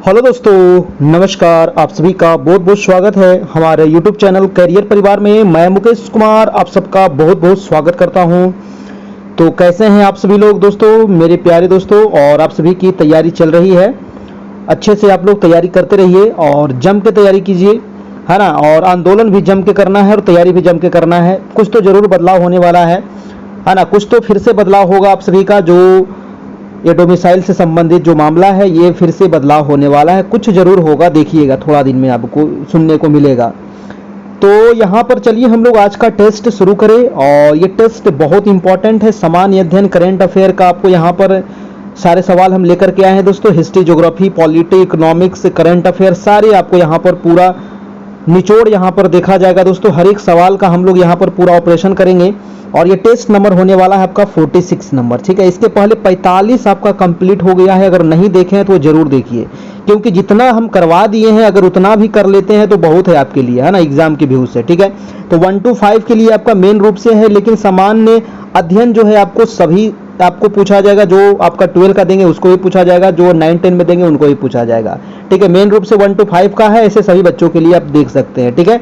Hello दोस्तों, नमस्कार। आप सभी का बहुत बहुत स्वागत है हमारे YouTube चैनल करियर परिवार में। मैं मुकेश कुमार आप सबका बहुत बहुत स्वागत करता हूं। तो कैसे हैं आप सभी लोग दोस्तों, मेरे प्यारे दोस्तों। और आप सभी की तैयारी चल रही है, अच्छे से आप लोग तैयारी करते रहिए और जम के तैयारी कीजिए, है ना। और आंदोलन भी जम के करना है और तैयारी भी जम के करना है। कुछ तो ज़रूर बदलाव होने वाला है ना। कुछ तो फिर से बदलाव होगा आप सभी का। जो ये डोमिसाइल से संबंधित जो मामला है, ये फिर से बदलाव होने वाला है। कुछ जरूर होगा, देखिएगा थोड़ा दिन में आपको सुनने को मिलेगा। तो यहाँ पर चलिए हम लोग आज का टेस्ट शुरू करें। और ये टेस्ट बहुत इंपॉर्टेंट है, सामान्य अध्ययन करेंट अफेयर का। आपको यहाँ पर सारे सवाल हम लेकर के आए हैं दोस्तों। History, geography, polity, economics, current affair सारे आपको यहाँ पर पूरा निचोड़ यहाँ पर देखा जाएगा दोस्तों। हर एक सवाल का हम लोग यहाँ पर पूरा ऑपरेशन करेंगे। और ये टेस्ट नंबर होने वाला है आपका 46 नंबर, ठीक है। इसके पहले 45 आपका कंप्लीट हो गया है। अगर नहीं देखे हैं तो जरूर देखिए, क्योंकि जितना हम करवा दिए हैं अगर उतना भी कर लेते हैं तो बहुत है आपके लिए, है ना, एग्जाम के व्यू से, ठीक है। तो 1 to 5 के लिए आपका मेन रूप से है, लेकिन सामान्य अध्ययन जो है आपको सभी आपको पूछा जाएगा। जो आपका 12 का देंगे उसको भी पूछा जाएगा, जो 9, 10 में देंगे उनको भी पूछा जाएगा, ठीक है। मेन रूप से 1 to 5 का है, ऐसे सभी बच्चों के लिए आप देख सकते हैं, ठीक है।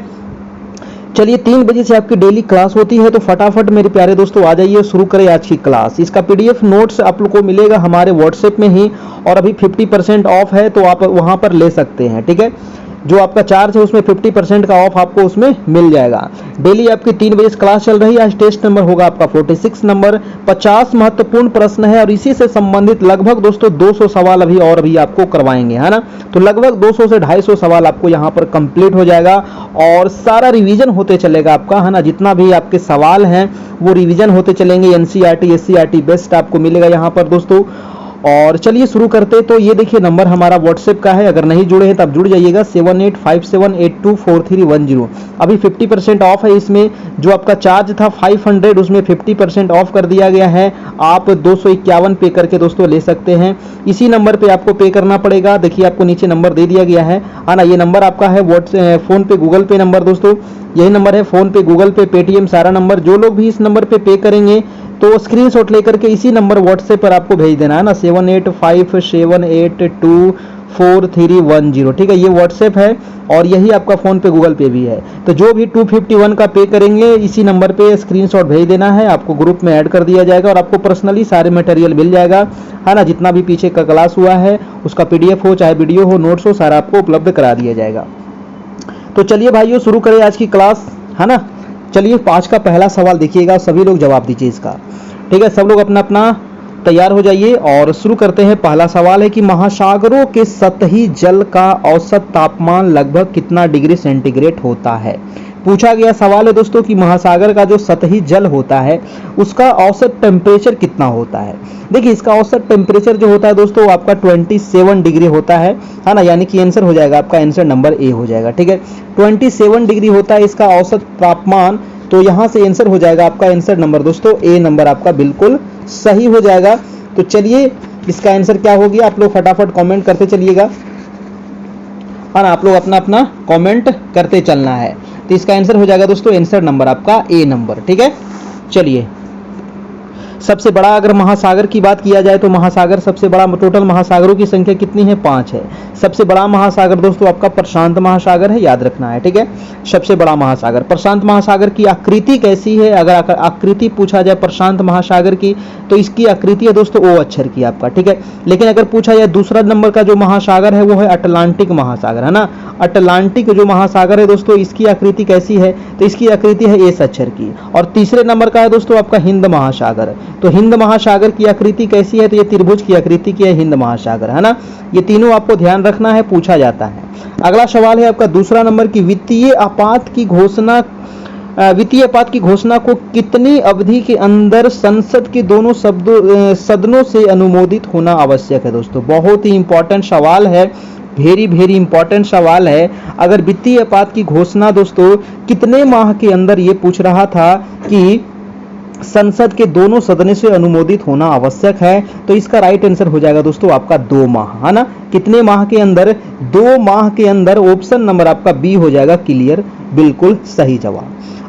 चलिए 3 बजे से आपकी डेली क्लास होती है, तो फटाफट मेरे प्यारे दोस्तों आ जाइए, शुरू करें आज की क्लास। इसका पीडीएफ नोट्स आप लोग को मिलेगा हमारे व्हाट्सएप में ही, और अभी 50% ऑफ है तो आप वहां पर ले सकते हैं, ठीक है। जो आपका चार्ज है उसमें 50% का ऑफ आपको उसमें मिल जाएगा। डेली आपकी 3 बजे क्लास चल रही है। आज टेस्ट नंबर होगा आपका 46 नंबर। 50 महत्वपूर्ण प्रश्न है और इसी से संबंधित लगभग दोस्तों 200 सवाल अभी आपको करवाएंगे, है ना। तो लगभग 200 से 250 सवाल आपको यहाँ पर कंप्लीट हो जाएगा और सारा रिवीजन होते चलेगा आपका, है ना। जितना भी आपके सवाल हैं वो रिवीजन होते चलेंगे। एनसीईआरटी, एससीईआरटी बेस्ट आपको मिलेगा यहाँ पर दोस्तों। और चलिए शुरू करते। तो ये देखिए नंबर हमारा व्हाट्सएप का है, अगर नहीं जुड़े हैं तब जुड़ जाइएगा। 7857824310। अभी 50% ऑफ है इसमें। जो आपका चार्ज था 500 उसमें 50% ऑफ कर दिया गया है। आप 251 पे करके दोस्तों ले सकते हैं। इसी नंबर पे आपको पे करना पड़ेगा। देखिए आपको नीचे नंबर दे दिया गया है ना। ये नंबर आपका है फोन पे गूगल पे नंबर दोस्तों। यही नंबर है, फोन पे गूगल पे पेटीएम सारा नंबर। जो लोग भी इस नंबर पे करेंगे तो स्क्रीनशॉट लेकर के इसी नंबर व्हाट्सएप पर आपको भेज देना, है ना। 7857824310, ठीक है। ये व्हाट्सएप है और यही आपका फोन पे गूगल पे भी है। तो जो भी 251 का पे करेंगे इसी नंबर पे स्क्रीनशॉट भेज देना है, आपको ग्रुप में ऐड कर दिया जाएगा और आपको पर्सनली सारे मटेरियल मिल जाएगा, है ना। जितना भी पीछे का क्लास हुआ है उसका पीडीएफ हो चाहे वीडियो हो, नोट्स हो, सारा आपको उपलब्ध करा दिया जाएगा। तो चलिए भाइयों शुरू करें आज की क्लास, है ना। चलिए 5 का पहला सवाल देखिएगा, सभी लोग जवाब दीजिए इसका, ठीक है। सब लोग अपना अपना तैयार हो जाइए और शुरू करते हैं। पहला सवाल है कि महासागरों के सतही जल का औसत तापमान लगभग कितना डिग्री सेंटीग्रेड होता है। पूछा गया सवाल है दोस्तों कि महासागर का जो सतही जल होता है उसका औसत टेम्परेचर कितना होता है। देखिए इसका औसत टेम्परेचर जो होता है दोस्तों आपका 27 डिग्री होता है ना। यानी कि आंसर हो जाएगा आपका, आंसर नंबर ए हो जाएगा, ठीक है। 27 डिग्री होता है इसका औसत तापमान। तो यहाँ से आंसर हो जाएगा आपका, आंसर नंबर दोस्तों ए नंबर आपका बिल्कुल सही हो जाएगा। तो चलिए इसका आंसर क्या हो गया, आप लोग फटाफट कमेंट करते चलिएगा, और आप लोग अपना अपना कमेंट करते चलना है। तो इसका आंसर हो जाएगा दोस्तों, आंसर नंबर आपका ए नंबर, ठीक है। चलिए सबसे बड़ा अगर महासागर की बात किया जाए तो महासागर सबसे बड़ा, टोटल महासागरों की संख्या कितनी है, 5 है। सबसे बड़ा महासागर दोस्तों आपका प्रशांत महासागर है, याद रखना है, ठीक है। सबसे बड़ा महासागर प्रशांत महासागर की आकृति कैसी है, अगर आकृति पूछा जाए प्रशांत महासागर की तो इसकी आकृति है दोस्तों ओ अक्षर की आपका, ठीक है। लेकिन अगर पूछा जाए दूसरा नंबर का जो महासागर है वो है अटलांटिक महासागर, है ना। अटलांटिक जो महासागर है दोस्तों इसकी आकृति कैसी है, तो इसकी आकृति है एस अक्षर की। और तीसरे नंबर का है दोस्तों आपका हिंद महासागर। तो हिंद महासागर की आकृति कैसी है, तो ये त्रिभुज की आकृति की है हिंद महासागर, है ना। ये तीनों आपको ध्यान रखना है, पूछा जाता है। अगला सवाल है आपका दूसरा नंबर की वित्तीय आपात की घोषणा को कितनी अवधि के अंदर संसद के दोनों सदनों से अनुमोदित होना आवश्यक है दोस्तों। बहुत ही इंपॉर्टेंट सवाल है, वेरी इंपॉर्टेंट सवाल है। अगर वित्तीय आपात की घोषणा दोस्तों कितने माह के अंदर, ये पूछ रहा था कि संसद के दोनों सदनों से अनुमोदित होना आवश्यक है, तो इसका राइट आंसर हो जाएगा दोस्तों आपका 2 माह, है ना। कितने माह के अंदर, 2 माह के अंदर। ऑप्शन नंबर आपका बी हो जाएगा क्लियर, बिल्कुल सही जवाब।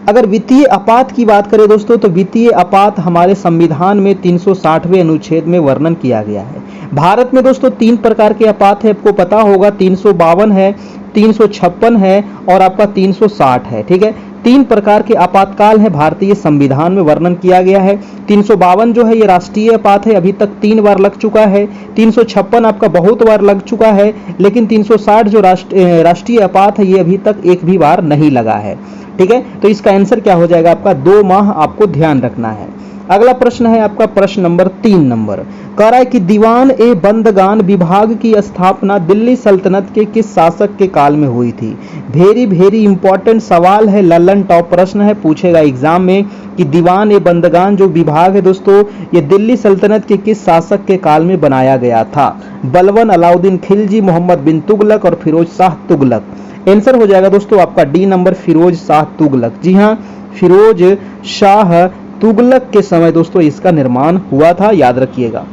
अगर वित्तीय आपात की बात करें दोस्तों तो वित्तीय आपात हमारे संविधान में 360वें अनुच्छेद में वर्णन किया गया है। भारत में दोस्तों 3 प्रकार के आपात है, आपको पता होगा, 352 है, 356 है और आपका 360 है। ठीक है, 3 प्रकार के आपातकाल है भारतीय संविधान में वर्णन किया गया है। 352 जो है ये राष्ट्रीय आपात है, अभी तक 3 बार लग चुका है। 356 आपका बहुत बार लग चुका है, लेकिन 360 जो राष्ट्रीय आपात है ये अभी तक एक भी बार नहीं लगा है। ठीक है, तो इसका आंसर क्या हो जाएगा आपका 2 माह, आपको ध्यान रखना है। अगला प्रश्न है आपका प्रश्न नंबर 3 कह रहा है कि दीवान ए बंदगान विभाग की स्थापना दिल्ली सल्तनत के किस शासक के काल में हुई थी। वेरी इंपॉर्टेंट सवाल है, लल्लन टॉप प्रश्न है, पूछेगा एग्जाम में कि दीवान ए बंदगान जो विभाग है दोस्तों ये दिल्ली सल्तनत के किस शासक के काल में बनाया गया था। बलबन, अलाउद्दीन खिलजी, मोहम्मद बिन तुगलक और फिरोज शाह तुगलक। आंसर हो जाएगा दोस्तों आपका डी नंबर, फिरोज शाह तुगलक। जी हाँ, फिरोज शाह तुगलक के समय दोस्तों इसका निर्माण हुआ था, याद रखिएगा।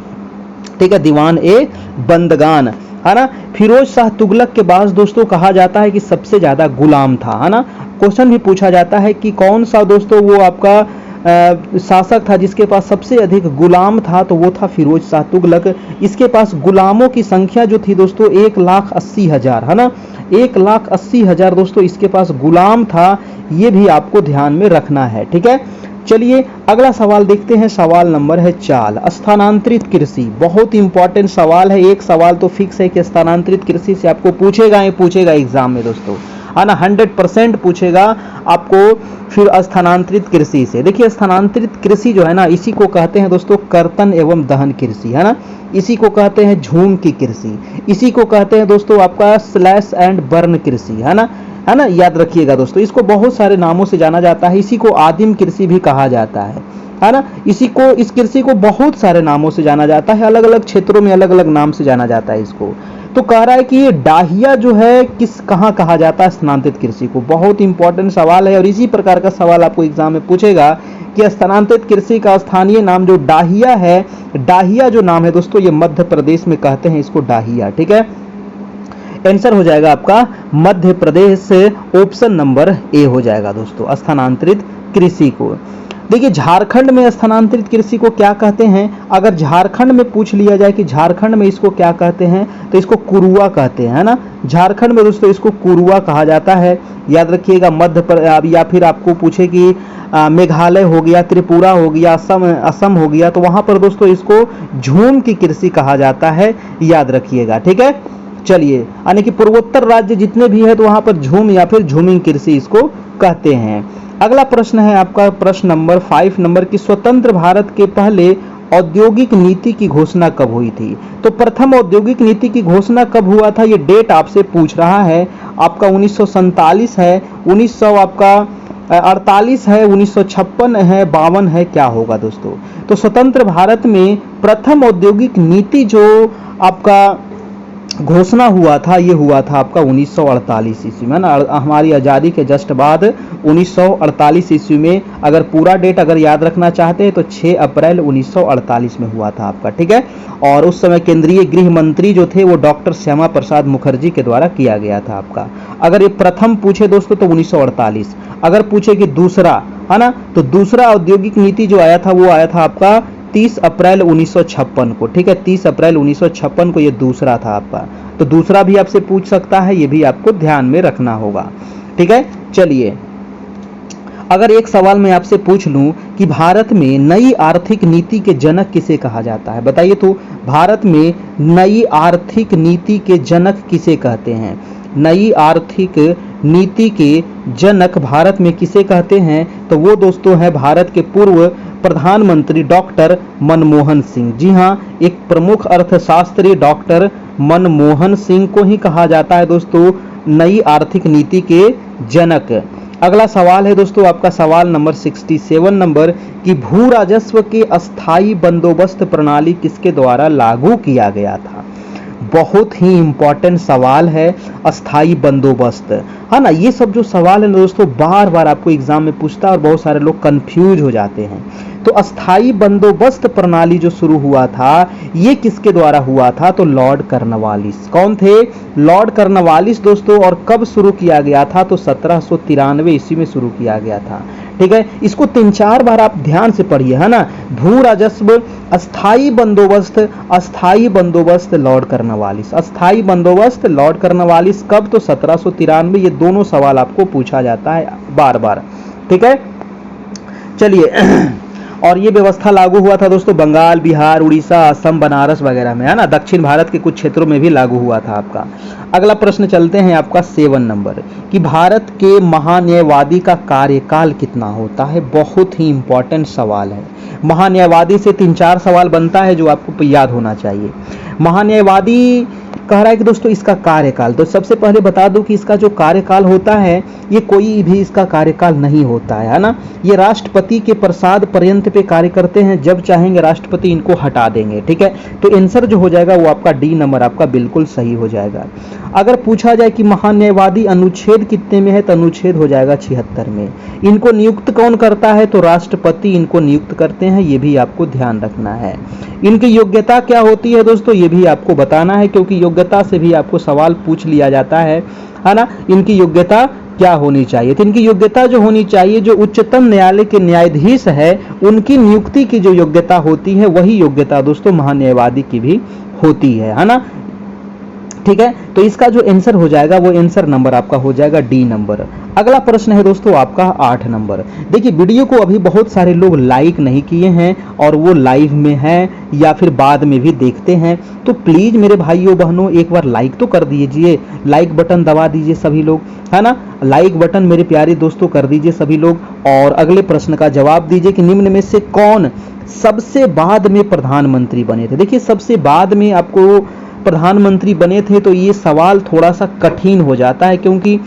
ठीक है, दीवान ए बंदगान, है ना। फिरोज शाह तुगलक के बाद दोस्तों कहा जाता है कि सबसे ज्यादा गुलाम था, है ना। क्वेश्चन भी पूछा जाता है कि कौन सा दोस्तों वो आपका शासक था जिसके पास सबसे अधिक गुलाम था, तो वो था फिरोज शाह तुगलक। इसके पास गुलामों की संख्या जो थी दोस्तों 1,80,000, है ना, 1,80,000 दोस्तों इसके पास गुलाम था, ये भी आपको ध्यान में रखना है। ठीक है, चलिए अगला सवाल देखते हैं। सवाल नंबर है 4, स्थानांतरित कृषि। बहुत इंपॉर्टेंट सवाल है, एक सवाल तो फिक्स है कि स्थानांतरित कृषि से आपको पूछेगा एग्जाम में दोस्तों, है ना, 100% पूछेगा आपको फिर स्थानांतरित कृषि से। देखिए स्थानांतरित कृषि जो है ना, इसी को कहते हैं दोस्तों कर्तन एवं दहन कृषि, है ना, इसी को कहते हैं झूम की कृषि, इसी को कहते हैं दोस्तों आपका स्लैश एंड बर्न कृषि, है ना, याद रखिएगा दोस्तों। इसको बहुत सारे नामों से जाना जाता है, इसी को आदिम कृषि भी कहा जाता है ना। इस कृषि को बहुत सारे नामों से जाना जाता है, अलग अलग क्षेत्रों में अलग अलग नाम से जाना जाता है इसको। तो कह रहा है कि ये डाहिया जो है कहाँ कहा जाता है स्थानांतरित कृषि को। बहुत इंपॉर्टेंट सवाल है और इसी प्रकार का सवाल आपको एग्जाम में पूछेगा कि स्थानांतरित कृषि का स्थानीय नाम जो डाहिया है, डाहिया जो नाम है दोस्तों ये मध्य प्रदेश में कहते हैं इसको डाहिया। ठीक है, आंसर हो जाएगा आपका मध्य प्रदेश से, ऑप्शन नंबर ए हो जाएगा दोस्तों स्थानांतरित कृषि को। देखिए झारखंड में स्थानांतरित कृषि को क्या कहते हैं, अगर झारखंड में पूछ लिया जाए कि झारखंड में इसको क्या कहते हैं तो इसको कुरुआ कहते हैं, है ना। झारखंड में दोस्तों इसको कुरुआ कहा जाता है, याद रखिएगा। या फिर आपको पूछे कि मेघालय हो गया, त्रिपुरा हो गया, असम हो गया, तो वहां पर दोस्तों इसको झूम की कृषि कहा जाता है, याद रखिएगा। ठीक है, चलिए, यानी कि पूर्वोत्तर राज्य जितने भी है तो वहां पर झूम या फिर झूमिंग कृषि इसको कहते हैं। अगला प्रश्न है आपका प्रश्न नंबर 5 की स्वतंत्र भारत के पहले औद्योगिक नीति की घोषणा कब हुई थी। तो प्रथम औद्योगिक नीति की घोषणा कब हुआ था, ये डेट आपसे पूछ रहा है। आपका 1947 है, 1948 है, 1956 है, 52 है, क्या होगा दोस्तों। तो स्वतंत्र भारत में प्रथम औद्योगिक नीति जो आपका घोषणा हुआ था ये हुआ था आपका 1948 ईस्वी में ना, हमारी आज़ादी के जस्ट बाद 1948 ईस्वी में। अगर पूरा डेट अगर याद रखना चाहते हैं तो 6 अप्रैल 1948 में हुआ था आपका। ठीक है, और उस समय केंद्रीय गृह मंत्री जो थे वो डॉक्टर श्यामा प्रसाद मुखर्जी के द्वारा किया गया था आपका। अगर ये प्रथम पूछे दोस्तों तो 1948, अगर पूछे कि दूसरा, है ना, तो दूसरा औद्योगिक नीति जो आया था वो आया था आपका 30 अप्रैल 1956 को। ठीक है, 30 अप्रैल 1956 को ये दूसरा था आपका। तो दूसरा भी आपसे पूछ सकता है, ये भी आपको ध्यान में रखना होगा। ठीक है, चलिए अगर एक सवाल मैं आपसे पूछ लूं कि भारत में नई आर्थिक नीति के जनक किसे कहा जाता है, बताइए तो। भारत में नई आर्थिक नीति के जनक किसे कहते हैं, नई आर्थिक नीति के जनक भारत में किसे कहते हैं, तो वो दोस्तों है भारत के पूर्व प्रधानमंत्री डॉक्टर मनमोहन सिंह। जी हाँ, एक प्रमुख अर्थशास्त्री डॉक्टर मनमोहन सिंह को ही कहा जाता है दोस्तों नई आर्थिक नीति के जनक। अगला सवाल है दोस्तों आपका सवाल नंबर 67 कि भू राजस्व के अस्थायी बंदोबस्त प्रणाली किसके द्वारा लागू किया गया था। बहुत ही इंपॉर्टेंट सवाल है, अस्थायी बंदोबस्त, है ना। ये सब जो सवाल है दोस्तों बार बार आपको एग्जाम में पूछता है और बहुत सारे लोग कंफ्यूज हो जाते हैं। तो अस्थायी बंदोबस्त प्रणाली जो शुरू हुआ था ये किसके द्वारा हुआ था, तो लॉर्ड कर्नवालिस। कौन थे, लॉर्ड कर्नवालिस दोस्तों। और कब शुरू किया गया था, तो 1793 ईस्वी में शुरू किया गया था। ठीक है, इसको 3-4 बार आप ध्यान से पढ़िए, है ना। भू राजस्व, अस्थाई बंदोबस्त, अस्थाई बंदोबस्त लॉर्ड कर्नवालिस, अस्थाई बंदोबस्त लॉर्ड कर्नवालिस कब, तो 1793। ये दोनों सवाल आपको पूछा जाता है बार बार, ठीक है। चलिए और ये व्यवस्था लागू हुआ था दोस्तों बंगाल, बिहार, उड़ीसा, असम, बनारस वगैरह में, है ना। दक्षिण भारत के कुछ क्षेत्रों में भी लागू हुआ था आपका। अगला प्रश्न चलते हैं आपका 7 नंबर कि भारत के महान्यायवादी का कार्यकाल कितना होता है। बहुत ही इंपॉर्टेंट सवाल है। महान्यायवादी से 3-4 सवाल बनता है जो आपको याद होना चाहिए। महान्यायवादी कह रहा है कि दोस्तों इसका कार्यकाल, तो सबसे पहले बता दूं कि इसका जो कार्यकाल होता है ये कोई भी इसका कार्यकाल नहीं होता है ना। ये राष्ट्रपति के प्रसाद पर्यंत पे कार्य करते हैं, जब चाहेंगे राष्ट्रपति इनको हटा देंगे, ठीक है। तो आंसर जो हो जाएगा वो आपका डी नंबर आपका बिल्कुल सही हो जाएगा। अगर पूछा जाए कि महान्यायवादी अनुच्छेद कितने में है, तो अनुच्छेद हो जाएगा 76 में। इनको नियुक्त कौन करता है, तो राष्ट्रपति इनको नियुक्त करते हैं, ये भी आपको ध्यान रखना है। इनकी योग्यता क्या होती है दोस्तों, ये भी आपको बताना है, क्योंकि योग्यता से भी आपको सवाल पूछ लिया जाता है ना। इनकी योग्यता क्या होनी चाहिए, तो इनकी योग्यता जो होनी चाहिए, जो उच्चतम न्यायालय के न्यायाधीश है उनकी नियुक्ति की जो योग्यता होती है, वही योग्यता दोस्तों महान्यायवादी की भी होती है ना, ठीक है। तो इसका जो आंसर हो जाएगा वो आंसर नंबर आपका हो जाएगा डी नंबर। अगला प्रश्न है दोस्तों आपका 8 नंबर। देखिए वीडियो को अभी बहुत सारे लोग लाइक नहीं किए हैं और वो लाइव में हैं या फिर बाद में भी देखते हैं, तो प्लीज मेरे भाइयों बहनों एक बार लाइक तो कर दीजिए, लाइक बटन दबा दीजिए सभी लोग, है ना। लाइक बटन मेरे प्यारे दोस्तों कर दीजिए सभी लोग। और अगले प्रश्न का जवाब दीजिए कि निम्न में से कौन सबसे बाद में प्रधानमंत्री बने थे। देखिए सबसे बाद में आपको प्रधानमंत्री बने थे, तो ये सवाल थोड़ा सा कठिन हो जाता है, क्योंकि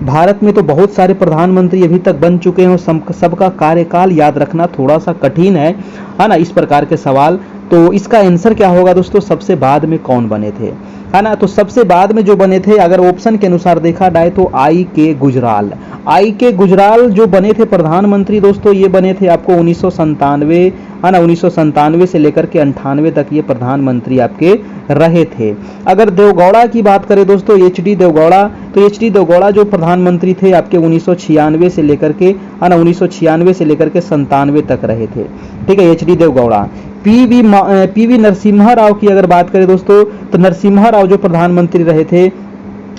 भारत में तो बहुत सारे प्रधानमंत्री अभी तक बन चुके हैं और सबका कार्यकाल याद रखना थोड़ा सा कठिन है ना, इस प्रकार के सवाल। तो इसका आंसर क्या होगा दोस्तों, सबसे बाद में कौन बने थे, है ना। तो सबसे बाद में जो बने थे, अगर ऑप्शन के अनुसार देखा जाए तो I.K. गुजराल, I.K. गुजराल जो बने थे प्रधानमंत्री दोस्तों, ये बने थे आपको 1997, है ना। 1997 से लेकर के 98 तक ये प्रधानमंत्री आपके रहे थे। अगर देवगौड़ा की बात करें दोस्तों, H.D. देवगौड़ा, तो H.D. देवगौड़ा जो प्रधानमंत्री थे आपके 1996 से लेकर के, है ना, 1996 से लेकर के 97 तक रहे थे, ठीक है, H.D. देवगौड़ा। पी.वी. नरसिम्हा राव की अगर बात करें दोस्तों, तो नरसिम्हा राव जो प्रधानमंत्री रहे थे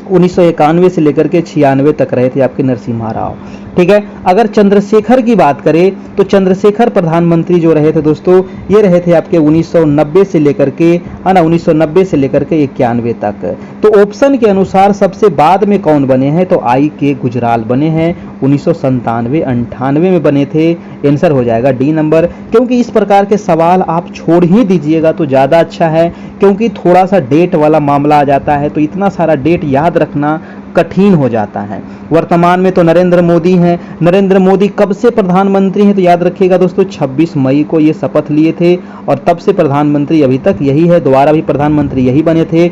1991 से लेकर के 96 तक रहे थे आपके नरसिम्हा राव, ठीक है। अगर चंद्रशेखर की बात करें तो चंद्रशेखर प्रधानमंत्री जो रहे थे दोस्तों, ये रहे थे आपके 1990 से लेकर के, है ना, 1990 से लेकर के 91 तक। तो ऑप्शन के अनुसार सबसे बाद में कौन बने हैं, तो I.K. गुजराल बने हैं, 1997-98 में बने थे। आंसर हो जाएगा डी नंबर। क्योंकि इस प्रकार के सवाल आप छोड़ ही दीजिएगा तो ज़्यादा अच्छा है, क्योंकि थोड़ा सा डेट वाला मामला आ जाता है, तो इतना सारा डेट याद रखना कठिन हो जाता है। वर्तमान में तो नरेंद्र मोदी हैं। नरेंद्र मोदी कब से प्रधानमंत्री हैं, तो याद रखिएगा दोस्तों 26 मई को ये शपथ लिए थे और तब से प्रधानमंत्री अभी तक यही है, दोबारा भी प्रधानमंत्री यही बने थे।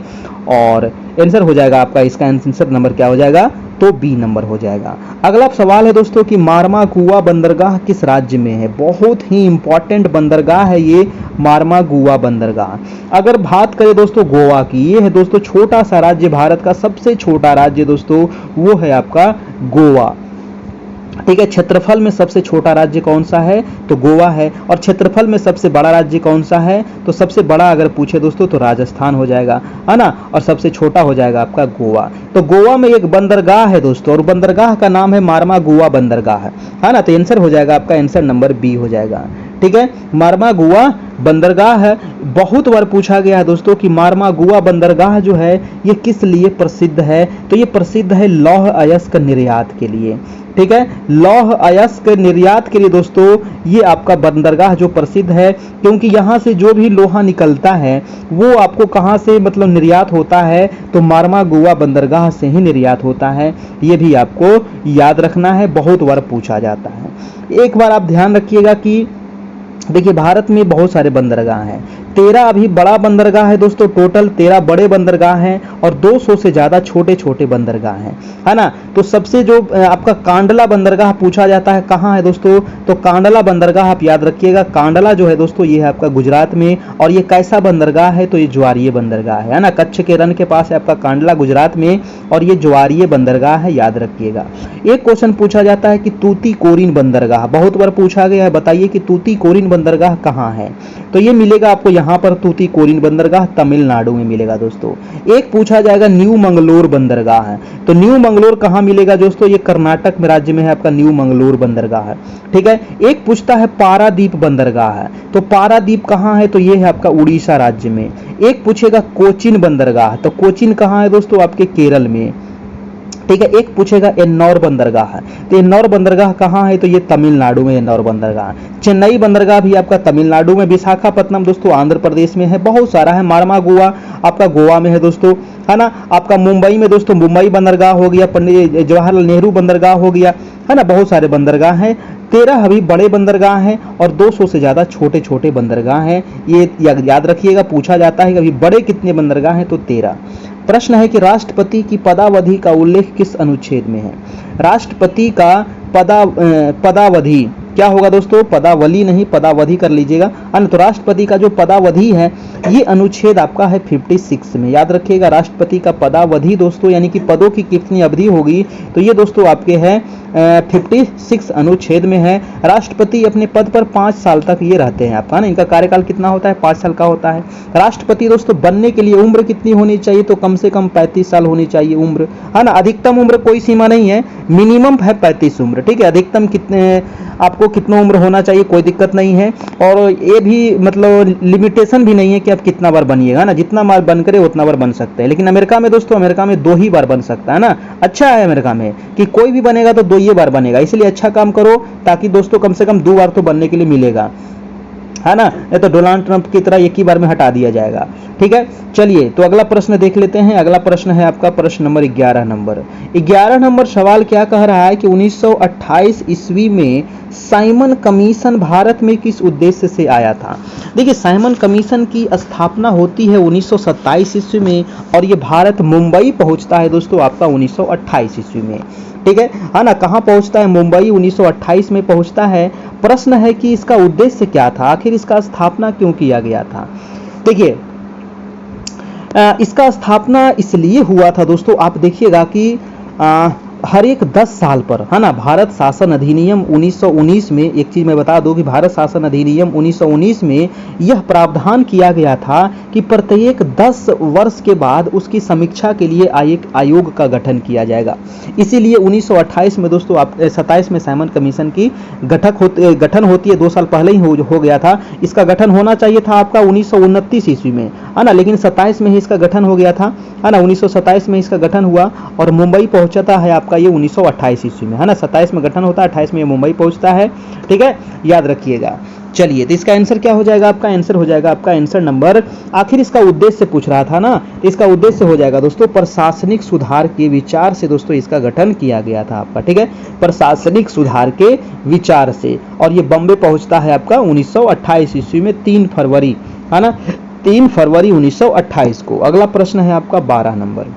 और आंसर हो जाएगा आपका, इसका आंसर नंबर क्या हो जाएगा, तो बी नंबर हो जाएगा। अगला सवाल है दोस्तों कि मारमागुआ बंदरगाह किस राज्य में है। बहुत ही इंपॉर्टेंट बंदरगाह है ये मारमागुआ बंदरगाह। अगर बात करें दोस्तों गोवा की, ये है दोस्तों छोटा सा राज्य, भारत का सबसे छोटा राज्य दोस्तों वो है आपका गोवा, ठीक है। क्षेत्रफल में सबसे छोटा राज्य कौन सा है, तो गोवा है। और क्षेत्रफल में सबसे बड़ा राज्य कौन सा है, तो सबसे बड़ा अगर पूछे दोस्तों तो राजस्थान हो जाएगा, है ना। और सबसे छोटा हो जाएगा आपका गोवा। तो गोवा में एक बंदरगाह है दोस्तों, और बंदरगाह का नाम है मारमागुआ बंदरगाह, है ना। तो आंसर हो जाएगा आपका, आंसर नंबर बी हो जाएगा, ठीक है। मारमागुआ बंदरगाह है, बहुत बार पूछा गया है दोस्तों कि मारमागुआ बंदरगाह जो है ये किस लिए प्रसिद्ध है, तो ये प्रसिद्ध है लौह अयस्क निर्यात के लिए, ठीक है। लौह अयस्क निर्यात के लिए दोस्तों ये आपका बंदरगाह जो प्रसिद्ध है, क्योंकि यहाँ से जो भी लोहा निकलता है वो आपको कहाँ से मतलब निर्यात होता है, तो मारमागुआ बंदरगाह से ही निर्यात होता है। ये भी आपको याद रखना है, बहुत बार पूछा जाता है। एक बार आप ध्यान रखिएगा कि देखिए भारत में बहुत सारे बंदरगाह हैं, 13 अभी बड़ा बंदरगाह है दोस्तों, टोटल 13 बड़े बंदरगाह हैं और 200 से ज़्यादा छोटे छोटे बंदरगाह हैं, है ना। तो सबसे जो आपका कांडला बंदरगाह पूछा जाता है कहाँ है दोस्तों, तो कांडला बंदरगाह आप याद रखिएगा। कांडला जो है दोस्तों ये है आपका गुजरात में, और ये कैसा बंदरगाह है, तो ये ज्वारीय बंदरगाह है ना। कच्छ के रन के पास है आपका कांडला गुजरात में, और ये ज्वारीय बंदरगाह है, याद रखिएगा। एक क्वेश्चन पूछा जाता है कि तूतीकोरिन बंदरगाह, बहुत बार पूछा गया है, बताइए कि तूतीकोरिन बंदरगाह कहाँ है। तो ये मिलेगा आपको यहाँ पर, तूतीकोरिन बंदरगाह तमिलनाडु में मिलेगा दोस्तों। एक पूछा जाएगा न्यू मंगलोर बंदरगाह है, तो न्यू मंगलोर कहाँ मिलेगा दोस्तों, ये कर्नाटक में राज्य में है आपका न्यू मंगलोर बंदरगाह है, ठीक है। एक पूछता है पारादीप बंदरगाह है, तो पारादीप कहाँ है, तो ये है आपका उड़ीसा राज्य में। एक पूछेगा कोचिन बंदरगाह, तो कोचिन कहाँ है दोस्तों, आपके केरल में, ठीक है। एक पूछेगा एन्नौर बंदरगाह है, तो एन्नौर बंदरगाह कहाँ है, तो ये तमिलनाडु में एन्नौर बंदरगाह। चेन्नई बंदरगाह भी आपका तमिलनाडु में। विशाखापट्टनम दोस्तों आंध्र प्रदेश में है, बहुत सारा है। मारमा गोवा आपका गोवा में है दोस्तों, है ना। आपका मुंबई में दोस्तों मुंबई बंदरगाह हो गया, पंडित जवाहरलाल नेहरू बंदरगाह हो गया, है ना। बहुत सारे बंदरगाह हैं, 13 अभी बड़े बंदरगाह हैं और 200 से ज़्यादा छोटे छोटे बंदरगाह हैं। ये याद रखिएगा, पूछा जाता है कि अभी बड़े कितने बंदरगाह हैं, तो 13। प्रश्न है कि राष्ट्रपति की पदावधि का उल्लेख किस अनुच्छेद में है। राष्ट्रपति का पदावधि क्या होगा दोस्तों, पदावली नहीं, पदावधि कर लीजिएगा। तो राष्ट्रपति का जो पदावधि है ये अनुच्छेद आपका है 56 में, याद रखिएगा। राष्ट्रपति का पदावधि दोस्तों यानी कि पदों की कितनी अवधि होगी, तो ये दोस्तों आपके हैं 56 अनुच्छेद में है। राष्ट्रपति अपने पद पर 5 साल तक ये रहते हैं आपका ना, इनका कार्यकाल कितना होता है, 5 साल का होता है। राष्ट्रपति दोस्तों बनने के लिए उम्र कितनी होनी चाहिए, तो कम से कम 35 साल होनी चाहिए उम्र, है ना। अधिकतम उम्र कोई सीमा नहीं है, मिनिमम है 35 उम्र, ठीक है। अधिकतम कितने आपको कितना उम्र होना चाहिए, कोई दिक्कत नहीं है। और ये भी मतलब लिमिटेशन भी नहीं है कि आप कितना बार बनिएगा ना, जितना बार बन करे उतना बार बन सकते हैं। लेकिन अमेरिका में दोस्तों, अमेरिका में 2 ही बार बन सकता है ना। अच्छा है अमेरिका में कि कोई भी बनेगा तो 2 ही बार बनेगा, इसलिए अच्छा काम करो ताकि दोस्तों कम से कम 2 बार तो बनने के लिए मिलेगा, है ना। नहीं तो डोनाल्ड ट्रंप की तरह एक ही बार में हटा दिया जाएगा, ठीक है। चलिए तो अगला प्रश्न देख लेते हैं। अगला प्रश्न है आपका प्रश्न नंबर 11 नंबर सवाल क्या कह रहा है कि 1928 ईस्वी में साइमन कमीशन भारत में किस उद्देश्य से आया था। देखिए साइमन कमीशन की स्थापना होती है 1927 ईस्वी में, और ये भारत मुंबई पहुंचता है दोस्तों आपका 1928 ईस्वी में, ठीक है ना। कहाँ पहुंचता है, मुंबई 1928 में पहुंचता है। प्रश्न है कि इसका उद्देश्य क्या था, आखिर इसका स्थापना क्यों किया गया था। देखिए इसका स्थापना इसलिए हुआ था दोस्तों, आप देखिएगा कि हर एक 10 साल पर, है ना, भारत शासन अधिनियम 1919 में, एक चीज मैं बता दूं कि भारत शासन अधिनियम 1919 में यह प्रावधान किया गया था कि प्रत्येक 10 वर्ष के बाद उसकी समीक्षा के लिए एक आयोग का गठन किया जाएगा। इसीलिए 1928 में दोस्तों 27 में साइमन कमीशन की गठन होती है, 2 साल पहले ही हो गया था। इसका गठन होना चाहिए था आपका 1929 ईस्वी में, है ना, लेकिन 27 में ही इसका गठन हो गया था, है ना। 1927 में इसका गठन हुआ और मुंबई पहुंचता है आपका ये 1928 ईस्वी में, है ना। 27 में गठन होता है, 28 में ये मुंबई पहुंचता है, ठीक है, याद रखिएगा। चलिए तो इसका आंसर क्या हो जाएगा, आपका आंसर हो जाएगा आपका आंसर नंबर, आखिर इसका उद्देश्य पूछ रहा था ना, तो इसका उद्देश्य हो जाएगा दोस्तों प्रशासनिक सुधार के विचार से दोस्तों इसका गठन किया गया था आपका, ठीक है, प्रशासनिक सुधार के विचार से। और ये बॉम्बे पहुंचता है आपका 1928 ईस्वी में 3 फरवरी, है ना, 3 फरवरी 1928 को। अगला प्रश्न है आपका 12 नंबर।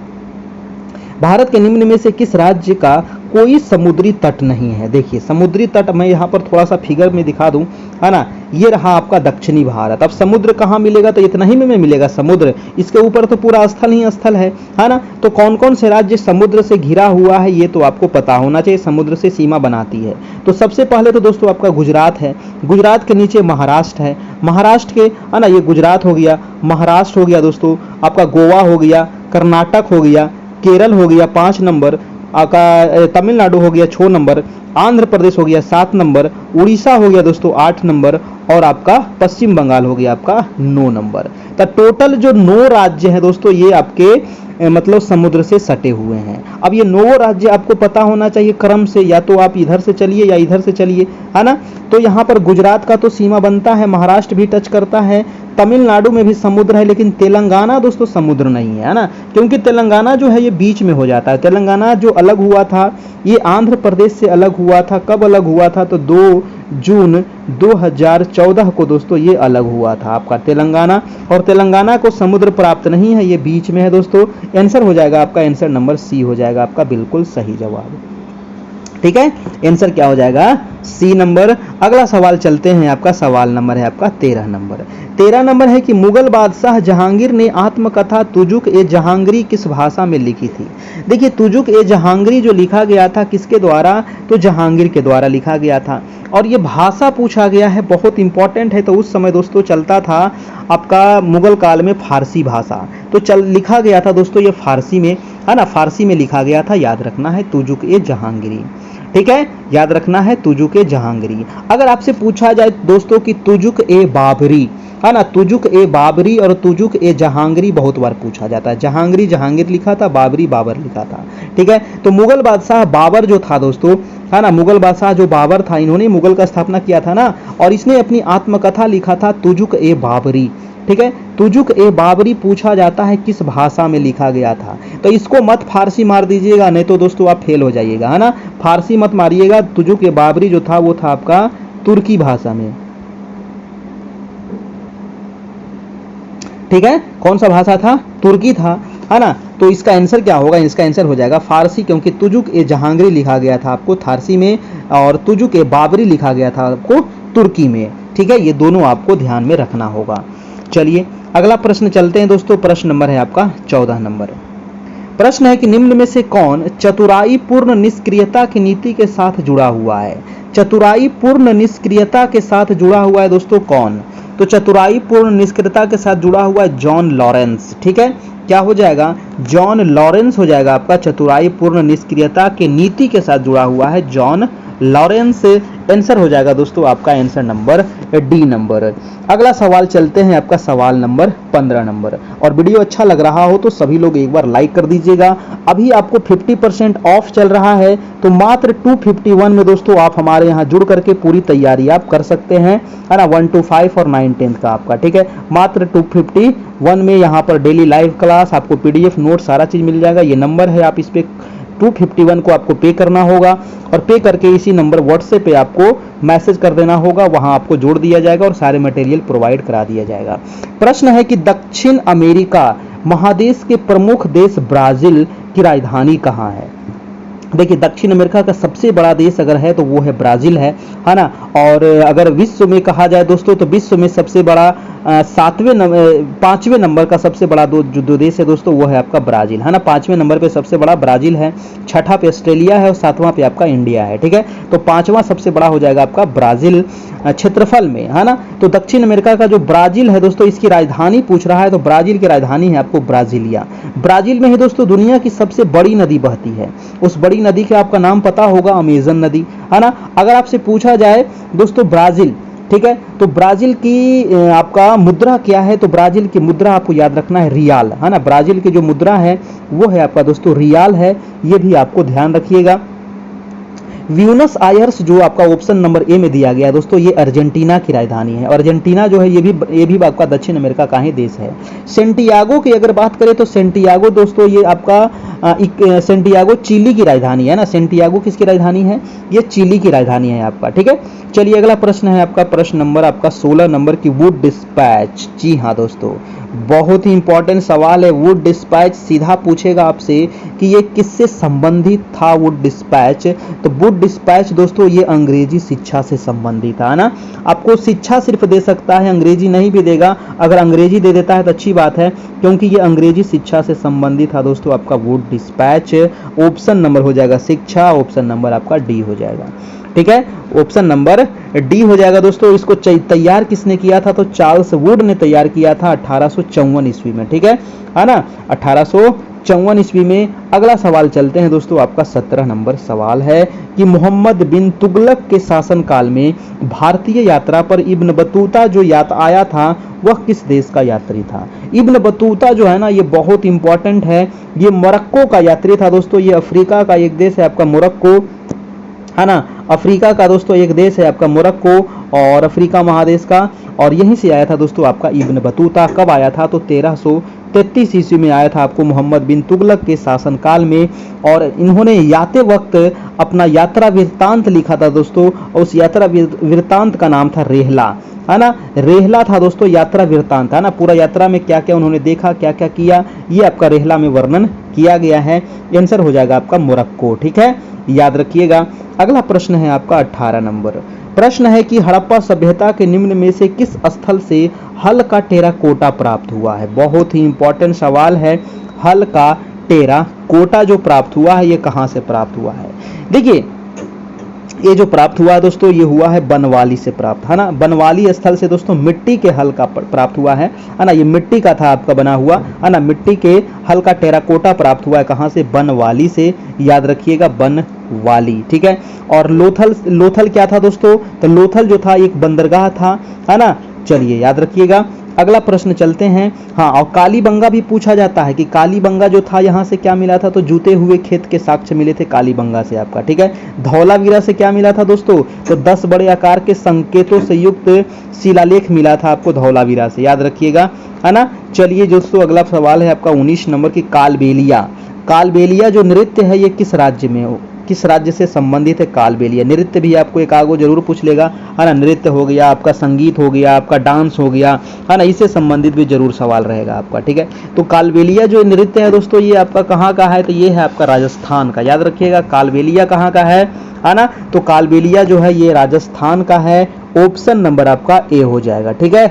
भारत के निम्न में से किस राज्य का कोई समुद्री तट नहीं है। देखिए समुद्री तट मैं यहाँ पर थोड़ा सा फिगर में दिखा दूं, है ना, ये रहा आपका दक्षिणी भारत। अब समुद्र कहाँ मिलेगा, तो इतना ही में मिलेगा समुद्र, इसके ऊपर तो पूरा स्थल ही स्थल है ना। तो कौन कौन से राज्य समुद्र से घिरा हुआ है ये तो आपको पता होना चाहिए, समुद्र से सीमा बनाती है। तो सबसे पहले तो दोस्तों आपका गुजरात है, गुजरात के नीचे महाराष्ट्र है, महाराष्ट्र के, है ना, ये गुजरात हो गया, महाराष्ट्र हो गया दोस्तों, आपका गोवा हो गया, कर्नाटक हो गया, केरल हो गया 5 नंबर, तमिलनाडु हो गया 6 नंबर, आंध्र प्रदेश हो गया 7 नंबर, उड़ीसा हो गया दोस्तों 8 नंबर, और आपका पश्चिम बंगाल हो गया आपका 9 नंबर। तो टोटल जो 9 राज्य हैं दोस्तों ये आपके मतलब समुद्र से सटे हुए हैं। अब ये 9 राज्य आपको पता होना चाहिए क्रम से, या तो आप इधर से चलिए या इधर से चलिए, है ना। तो यहाँ पर गुजरात का तो सीमा बनता है, महाराष्ट्र भी टच करता है, तमिलनाडु में भी समुद्र है, लेकिन तेलंगाना दोस्तों समुद्र नहीं है ना, क्योंकि तेलंगाना जो है ये बीच में हो जाता है। तेलंगाना जो अलग हुआ था ये आंध्र प्रदेश से अलग हुआ था। कब अलग हुआ था? तो 2 जून 2014 को दोस्तों ये अलग हुआ था आपका तेलंगाना। और तेलंगाना को समुद्र प्राप्त नहीं है, ये बीच में है दोस्तों। आंसर हो जाएगा आपका, आंसर नंबर सी हो जाएगा आपका बिल्कुल सही जवाब। ठीक है, आंसर क्या हो जाएगा? C number. अगला सवाल चलते हैं, आपका सवाल नंबर है आपका 13 नंबर। 13 नंबर है कि मुगल बादशाह जहांगीर ने आत्मकथा तुजुक ए जहांगीरी किस भाषा में लिखी थी? देखिए, तुजुक ए जहांगीरी जो लिखा गया था किसके द्वारा? तो जहांगीर के द्वारा लिखा गया था। और ये भाषा पूछा गया है, बहुत इंपॉर्टेंट है। तो उस समय दोस्तों चलता था आपका मुगल काल में फारसी भाषा, तो लिखा गया था दोस्तों ये फारसी में, है ना, फारसी में लिखा गया था। याद रखना है तुजुक ए जहांगीरी। ठीक है, याद रखना है तुजुक ए जहांगीरी। अगर आपसे पूछा जाए दोस्तों कि तुजुक ए बाबरी, है ना, तुजुक ए बाबरी और तुजुक ए जहांगीरी बहुत बार पूछा जाता है। जहांगीरी जहांगीर लिखा था, बाबरी बाबर लिखा था। ठीक है, तो मुगल बादशाह बाबर जो था दोस्तों, है ना, मुगल बादशाह जो बाबर था, इन्होंने मुगल का स्थापना किया था ना, और इसने अपनी आत्मकथा लिखा था तुजुक ए बाबरी। ठीक है, तुजुक ए बाबरी पूछा जाता है किस भाषा में लिखा गया था? तो इसको मत फारसी मार दीजिएगा, नहीं तो दोस्तों आप फेल हो जाइएगा, है ना। फारसी मत मारिएगा। तुजुक ए बाबरी जो था वो था आपका तुर्की भाषा में। ठीक है, कौन सा भाषा था? तुर्की था, है ना। तो इसका आंसर क्या होगा? इसका आंसर हो जाएगा फारसी, क्योंकि तुजुक ए जहांगीरी लिखा गया था आपको फारसी में और तुजुक ए बाबरी लिखा गया था आपको तुर्की में। ठीक है, ये दोनों आपको ध्यान में रखना होगा। चलिए अगला प्रश्न चलते हैं दोस्तों। प्रश्न नंबर है आपका 14 नंबर। प्रश्न है कि निम्न में से कौन चतुराई पूर्ण निष्क्रियता की नीति के साथ जुड़ा हुआ है? चतुराई पूर्ण निष्क्रियता के साथ जुड़ा हुआ है दोस्तों कौन? तो चतुराई पूर्ण निष्क्रियता के साथ जुड़ा हुआ है जॉन लॉरेंस। ठीक है, क्या हो जाएगा? जॉन लॉरेंस हो जाएगा आपका। चतुराई पूर्ण निष्क्रियता के नीति के साथ जुड़ा हुआ है जॉन लॉरेंस। आंसर हो जाएगा दोस्तों आपका आंसर नंबर डी नंबर। अगला सवाल चलते हैं, आपका सवाल नंबर 15 नंबर। और वीडियो अच्छा लग रहा हो तो सभी लोग एक बार लाइक कर दीजिएगा। अभी आपको 50% ऑफ चल रहा है, तो मात्र 251 में दोस्तों आप हमारे यहाँ जुड़ करके पूरी तैयारी आप कर सकते हैं, है ना। 1 to 5 और 9 10 का आपका। ठीक है, मात्र 251 में यहाँ पर डेली लाइव क्लास, आपको PDF नोट सारा चीज मिल जाएगा। ये नंबर है, आप इस पे 251 को आपको पे करना होगा और पे करके इसी नंबर व्हाट्सएप पे आपको मैसेज कर देना होगा, वहां आपको जोड़ दिया जाएगा और सारे मटेरियल प्रोवाइड करा दिया जाएगा। प्रश्न है कि दक्षिण अमेरिका महादेश के प्रमुख देश ब्राजील की राजधानी कहाँ है? देखिए, दक्षिण अमेरिका का सबसे बड़ा देश अगर है तो वो है ब्राजील है ना। और अगर विश्व में कहा जाए दोस्तों तो विश्व में सबसे बड़ा 5वें नंबर का सबसे बड़ा जो देश है दोस्तों वो है आपका ब्राजील, है ना। 5वें नंबर पे सबसे बड़ा ब्राजील है, 6ठा पे ऑस्ट्रेलिया है और 7वां पे आपका इंडिया है। ठीक है, तो 5वां सबसे बड़ा हो जाएगा आपका ब्राजील क्षेत्रफल में, है ना। तो दक्षिण अमेरिका का जो ब्राजील है दोस्तों, इसकी राजधानी पूछ रहा है, तो ब्राजील की राजधानी है आपको ब्राजीलिया। ब्राजील में ही दोस्तों दुनिया की सबसे बड़ी नदी बहती है, उस बड़ी नदी का आपका नाम पता होगा, अमेजन नदी, है ना। अगर आपसे पूछा जाए दोस्तों ब्राजील, ठीक है, तो ब्राजील की आपका मुद्रा क्या है? तो ब्राजील की मुद्रा आपको याद रखना है रियाल, है ना। ब्राजील की जो मुद्रा है वो है आपका दोस्तों रियाल है, ये भी आपको ध्यान रखिएगा। ब्यूनस आयर्स जो आपका ऑप्शन नंबर ए में दिया गया है दोस्तों, ये अर्जेंटीना की राजधानी है। अर्जेंटीना जो है ये भी आपका दक्षिण अमेरिका का ही देश है। सेंटियागो की अगर बात करें तो सेंटियागो दोस्तों ये आपका सेंटियागो चिली की राजधानी है ना। सेंटियागो किसकी राजधानी है? ये चिली की राजधानी है आपका। ठीक है, चलिए अगला प्रश्न है आपका प्रश्न नंबर आपका 16 नंबर की वुड डिस्पैच। जी हाँ दोस्तों, बहुत ही इंपॉर्टेंट सवाल है। वुड डिस्पैच सीधा पूछेगा आपसे कि ये किससे संबंधित था वुड डिस्पैच? तो वुड डिस्पैच दोस्तों ये अंग्रेजी शिक्षा से संबंधित है ना। आपको शिक्षा सिर्फ दे सकता है, अंग्रेजी नहीं भी देगा। अगर अंग्रेजी दे देता है तो अच्छी बात है, क्योंकि ये अंग्रेजी शिक्षा से संबंधित था दोस्तों आपका वुड डिस्पैच। ऑप्शन नंबर हो जाएगा शिक्षा, ऑप्शन नंबर आपका डी हो जाएगा। ठीक है, ऑप्शन नंबर डी हो जाएगा दोस्तों। इसको तैयार किसने किया था? तो चार्ल्स वुड ने तैयार किया था 1854 ईस्वी में। ठीक है ना, 1854 ईस्वी में। अगला सवाल चलते हैं दोस्तों, आपका 17 नंबर सवाल है कि मोहम्मद बिन तुगलक के शासनकाल में भारतीय यात्रा पर इब्न बतूता जो आया था वह किस देश का यात्री था? इब्न बतूता जो है ना, ये बहुत इंपॉर्टेंट है। ये मोरक्को का यात्री था दोस्तों। ये अफ्रीका का एक देश है आपका मोरक्को, है ना। अफ्रीका का दोस्तों एक देश है आपका मोरक्को, और अफ्रीका महादेश का, और यहीं से आया था दोस्तों आपका इब्न बतूता। कब आया था? तो 1333 ईस्वी में आया था आपको मोहम्मद बिन तुगलक के शासनकाल में, और इन्होंने याते वक्त अपना यात्रा वृत्तांत लिखा था दोस्तों, और उस यात्रा वृत्तांत का नाम था रेहला, है ना। रेहला था दोस्तों यात्रा वृत्तांत, है ना। पूरा यात्रा में क्या क्या उन्होंने देखा, क्या क्या किया, ये आपका रेहला में वर्णन किया गया है। आंसर हो जाएगा आपका मोरक्को, ठीक है, याद रखिएगा। अगला प्रश्न है आपका 18 नंबर। प्रश्न है कि हड़प्पा सभ्यता के निम्न में से किस स्थल से हल का टेराकोटा प्राप्त हुआ है? बहुत ही इंपॉर्टेंट सवाल है। हल का टेराकोटा जो प्राप्त हुआ है, ये कहां से प्राप्त हुआ है? देखिए, ये जो प्राप्त हुआ है दोस्तों, ये हुआ है बनवाली से प्राप्त, है ना। बनवाली स्थल से दोस्तों मिट्टी के हल का प्राप्त हुआ है ना। ये मिट्टी का था आपका बना हुआ, है ना। मिट्टी के हल का टेराकोटा प्राप्त हुआ है कहाँ से? बनवाली से, याद रखिएगा, बनवाली, ठीक है। और लोथल क्या था दोस्तों? तो लोथल जो था एक बंदरगाह था, है ना। चलिए याद रखिएगा। अगला प्रश्न चलते हैं। हाँ, और कालीबंगा भी पूछा जाता है कि कालीबंगा जो था यहाँ से क्या मिला था? तो जूते हुए खेत के साक्ष्य मिले थे कालीबंगा से आपका, ठीक है। धौलावीरा से क्या मिला था दोस्तों? तो 10 बड़े आकार के संकेतों से युक्त शिलालेख मिला था आपको धौलावीरा से, याद रखिएगा, है ना। चलिए दोस्तों, अगला सवाल है आपका 19 नंबर की कालबेलिया। कालबेलिया जो नृत्य है, ये किस राज्य में हो, किस राज्य से संबंधित है? कालबेलिया नृत्य भी आपको एक आगो जरूर पूछ लेगा, है ना। नृत्य हो गया आपका, संगीत हो गया आपका, डांस हो गया, है ना, इससे संबंधित भी जरूर सवाल रहेगा आपका, ठीक है। तो कालबेलिया जो नृत्य है दोस्तों, ये आपका कहाँ का है? तो ये है आपका राजस्थान का, याद रखिएगा। कालबेलिया कहाँ का है ना। तो कालबेलिया जो है ये राजस्थान का है। ऑप्शन नंबर आपका ए हो जाएगा, ठीक है।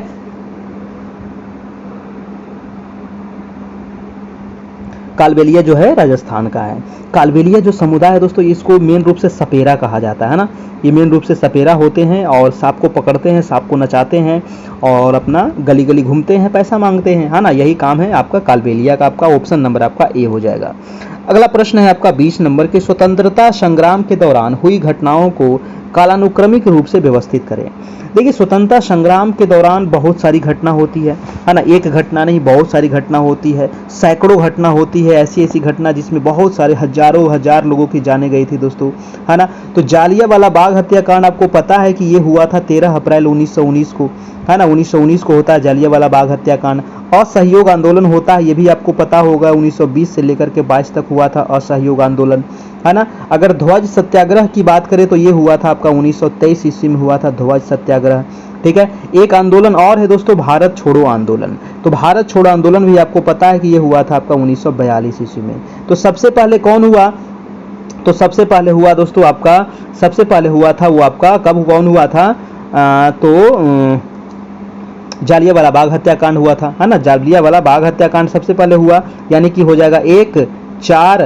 कालबेलिया जो है राजस्थान का है। कालबेलिया जो समुदाय है दोस्तों, इसको मेन रूप से सपेरा कहा जाता है ना। ये मेन रूप से सपेरा होते हैं और सांप को पकड़ते हैं, सांप को नचाते हैं और अपना गली गली घूमते हैं, पैसा मांगते हैं, है ना। यही काम है आपका कालबेलिया का। आपका ऑप्शन नंबर आपका ए हो जाएगा। अगला प्रश्न है आपका 20 नंबर के। स्वतंत्रता संग्राम के दौरान हुई घटनाओं को कालानुक्रमिक रूप से व्यवस्थित करें। देखिए, स्वतंत्रता संग्राम के दौरान बहुत सारी घटना होती है ना। एक घटना नहीं, बहुत सारी घटना होती है, सैकड़ों घटना होती है, ऐसी ऐसी घटना जिसमें बहुत सारे हजारों हजार लोगों की जाने गई थी दोस्तों, है ना। तो जालियांवाला बाग हत्याकांड आपको पता है कि ये हुआ था 13 अप्रैल 1919 को, है ना। 1919 को होता है जालियांवाला बाग हत्याकांड। असहयोग आंदोलन होता है, ये भी आपको पता होगा, 1920 से लेकर के 22 तक हुआ था असहयोग आंदोलन, है ना। अगर ध्वज सत्याग्रह की बात करें तो ये हुआ था आपका 1923 ईस्वी में हुआ था ध्वज सत्याग्रह, ठीक है। एक आंदोलन और है दोस्तों, भारत छोड़ो आंदोलन। तो भारत छोड़ो आंदोलन भी आपको पता है कि ये हुआ था आपका 1942 ईस्वी में। तो सबसे पहले कौन हुआ? तो सबसे पहले हुआ दोस्तों आपका, सबसे पहले हुआ था वो आपका, कब कौन हुआ था? जालियांवाला बाग हत्याकांड हुआ था, है ना। जालियांवाला बाग हत्याकांड सबसे पहले हुआ, यानी कि हो जाएगा 1, 4,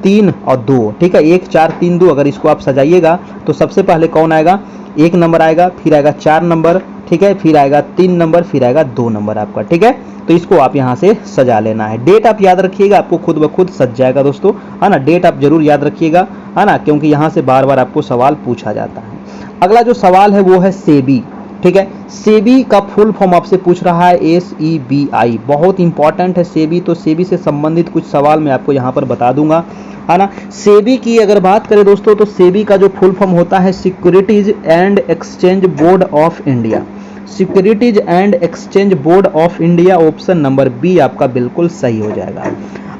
3 और 2, ठीक है। 1, 4, 3, 2 अगर इसको आप सजाइएगा तो सबसे पहले कौन आएगा? 1 नंबर आएगा, फिर आएगा 4 नंबर, ठीक है, फिर आएगा 3 नंबर, फिर आएगा 2 नंबर आपका, ठीक है। तो इसको आप यहाँ से सजा लेना है। डेट आप याद रखिएगा, आपको खुद ब खुद सज जाएगा दोस्तों, है ना। डेट आप जरूर याद रखिएगा, है ना, क्योंकि यहाँ से बार बार आपको सवाल पूछा जाता है। अगला जो सवाल है वो है सेबी, ठीक है। सेबी का फुल फॉर्म आपसे पूछ रहा है, SEBI, बहुत इंपॉर्टेंट है सेबी। तो सेबी से संबंधित कुछ सवाल मैं आपको यहाँ पर बता दूंगा, है ना। सेबी की अगर बात करें दोस्तों, तो सेबी का जो फुल फॉर्म होता है securities and exchange board of India. Securities and exchange board of India, option number B आपका बिल्कुल सही हो जाएगा।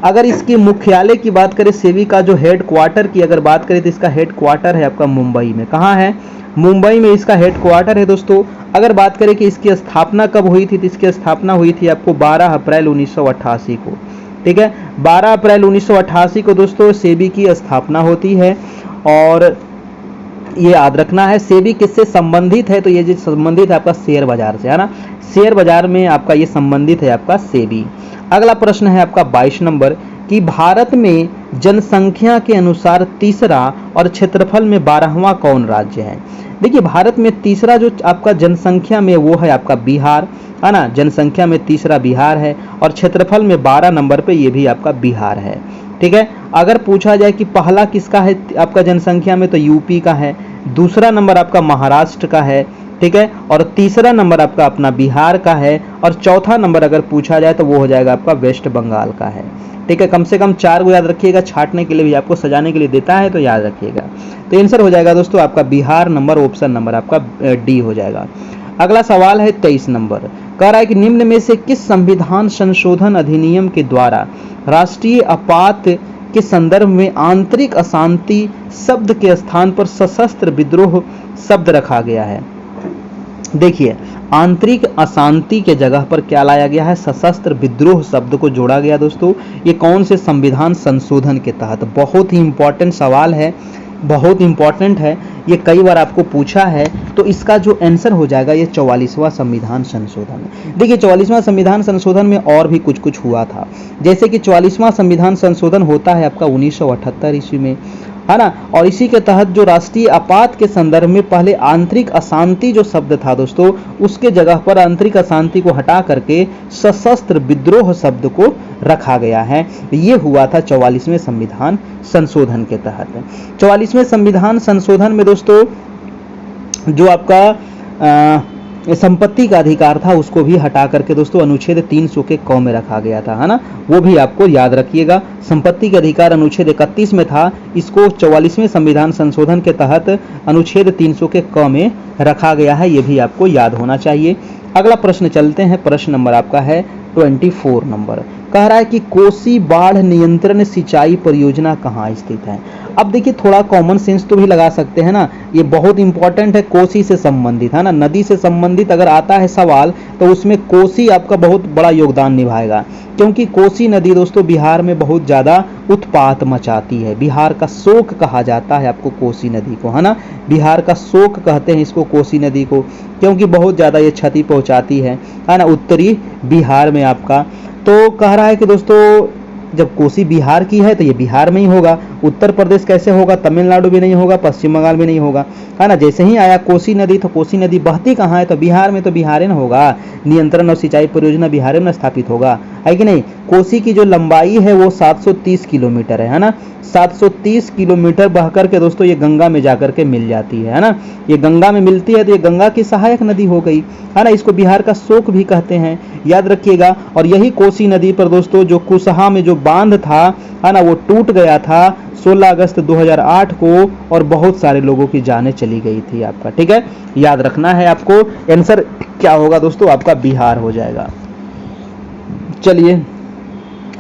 अगर इसकी मुख्यालय की बात करें, सेबी का जो हेड क्वार्टर की अगर बात करें तो इसका हेड क्वार्टर है आपका मुंबई में। कहाँ है? मुंबई में इसका हेड क्वार्टर है दोस्तों। अगर बात करें कि इसकी स्थापना कब हुई थी, तो इसकी स्थापना हुई थी आपको 12 अप्रैल 1988 को, ठीक है। 12 अप्रैल 1988 को दोस्तों सेबी की स्थापना होती है। और ये याद रखना है सेबी किससे संबंधित है? तो ये जो संबंधित है आपका शेयर बाजार से, है ना। शेयर बाजार में आपका ये संबंधित है आपका सेबी। अगला प्रश्न है आपका 22 नंबर कि भारत में जनसंख्या के अनुसार तीसरा और क्षेत्रफल में 12वां कौन राज्य है? देखिए, भारत में तीसरा जो आपका जनसंख्या में वो है आपका बिहार, है ना। जनसंख्या में तीसरा बिहार है और क्षेत्रफल में 12 नंबर पे ये भी आपका बिहार है, ठीक है। अगर पूछा जाए कि पहला किसका है आपका जनसंख्या में, तो यूपी का है, दूसरा नंबर आपका महाराष्ट्र का है, ठीक है, और तीसरा नंबर आपका अपना बिहार का है, और चौथा नंबर अगर पूछा जाए तो वो हो जाएगा आपका वेस्ट बंगाल का है, ठीक है। कम से कम 4 को याद रखिएगा, छांटने के लिए भी आपको सजाने के लिए देता है, तो याद रखिएगा। तो आंसर हो जाएगा दोस्तों आपका बिहार नंबर, ऑप्शन नंबर आपका डी हो जाएगा। अगला सवाल है 23 नंबर, कह रहा है कि निम्न में से किस संविधान संशोधन अधिनियम के द्वारा राष्ट्रीय आपात के संदर्भ में आंतरिक अशांति शब्द के स्थान पर सशस्त्र विद्रोह शब्द रखा गया है। देखिए, आंतरिक अशांति के जगह पर क्या लाया गया है, सशस्त्र विद्रोह शब्द को जोड़ा गया दोस्तों। ये कौन से संविधान संशोधन के तहत? बहुत ही इंपॉर्टेंट सवाल है, बहुत इंपॉर्टेंट है, ये कई बार आपको पूछा है। तो इसका जो आंसर हो जाएगा ये 44वां संविधान संशोधन। देखिए 44वां संविधान संशोधन में और भी कुछ कुछ हुआ था, जैसे कि 44वां संविधान संशोधन होता है आपका 1978 ईस्वी में, है ना। और इसी के तहत जो राष्ट्रीय आपात के संदर्भ में पहले आंतरिक अशांति जो शब्द था दोस्तों, उसके जगह पर आंतरिक अशांति को हटा करके सशस्त्र विद्रोह शब्द को रखा गया है। ये हुआ था 44वें संविधान संशोधन के तहत। 44वें संविधान संशोधन में दोस्तों जो आपका संपत्ति का अधिकार था उसको भी हटा करके दोस्तों अनुच्छेद 300 के क में रखा गया था, है ना। वो भी आपको याद रखिएगा। संपत्ति का अधिकार अनुच्छेद 31 में था, इसको 44वें संविधान संशोधन के तहत अनुच्छेद 300 के क में रखा गया है, ये भी आपको याद होना चाहिए। अगला प्रश्न चलते हैं, प्रश्न नंबर आपका है 24 नंबर, कह रहा है कि कोसी बाढ़ नियंत्रण सिंचाई परियोजना कहाँ स्थित है। अब देखिए थोड़ा कॉमन सेंस तो भी लगा सकते हैं ना, ये बहुत इंपॉर्टेंट है, कोसी से संबंधित, है ना। नदी से संबंधित अगर आता है सवाल तो उसमें कोसी आपका बहुत बड़ा योगदान निभाएगा, क्योंकि कोसी नदी दोस्तों बिहार में बहुत ज़्यादा उत्पात मचाती है। बिहार का शोक कहा जाता है आपको कोसी नदी को, है ना। बिहार का शोक कहते हैं इसको कोसी नदी को, क्योंकि बहुत ज़्यादा ये क्षति पहुंचाती है ना, उत्तरी बिहार में आपका। तो कह रहा है कि दोस्तों जब कोसी बिहार की है तो ये बिहार में ही होगा, उत्तर प्रदेश कैसे होगा, तमिलनाडु भी नहीं होगा, पश्चिम बंगाल भी नहीं होगा, है ना। जैसे ही आया कोसी नदी, तो कोसी नदी बहती कहाँ है, तो बिहार में, तो बिहार में होगा। नियंत्रण और सिंचाई परियोजना बिहार में स्थापित होगा, है कि नहीं। कोसी की जो लंबाई है वो 730 किलोमीटर है ना। 730 किलोमीटर बह करके दोस्तों ये गंगा में जाकर के मिल जाती है ना। ये गंगा में मिलती है तो ये गंगा की सहायक नदी हो गई, है ना। इसको बिहार का शोक भी कहते हैं, याद रखिएगा। और यही कोसी नदी पर दोस्तों जो कुसहा में जो बांध था, है ना, वो टूट गया था 16 अगस्त 2008 को, और बहुत सारे लोगों की जानें चली गई थी आपका, ठीक है। याद रखना है आपको। आंसर क्या होगा दोस्तों, आपका बिहार हो जाएगा। चलिए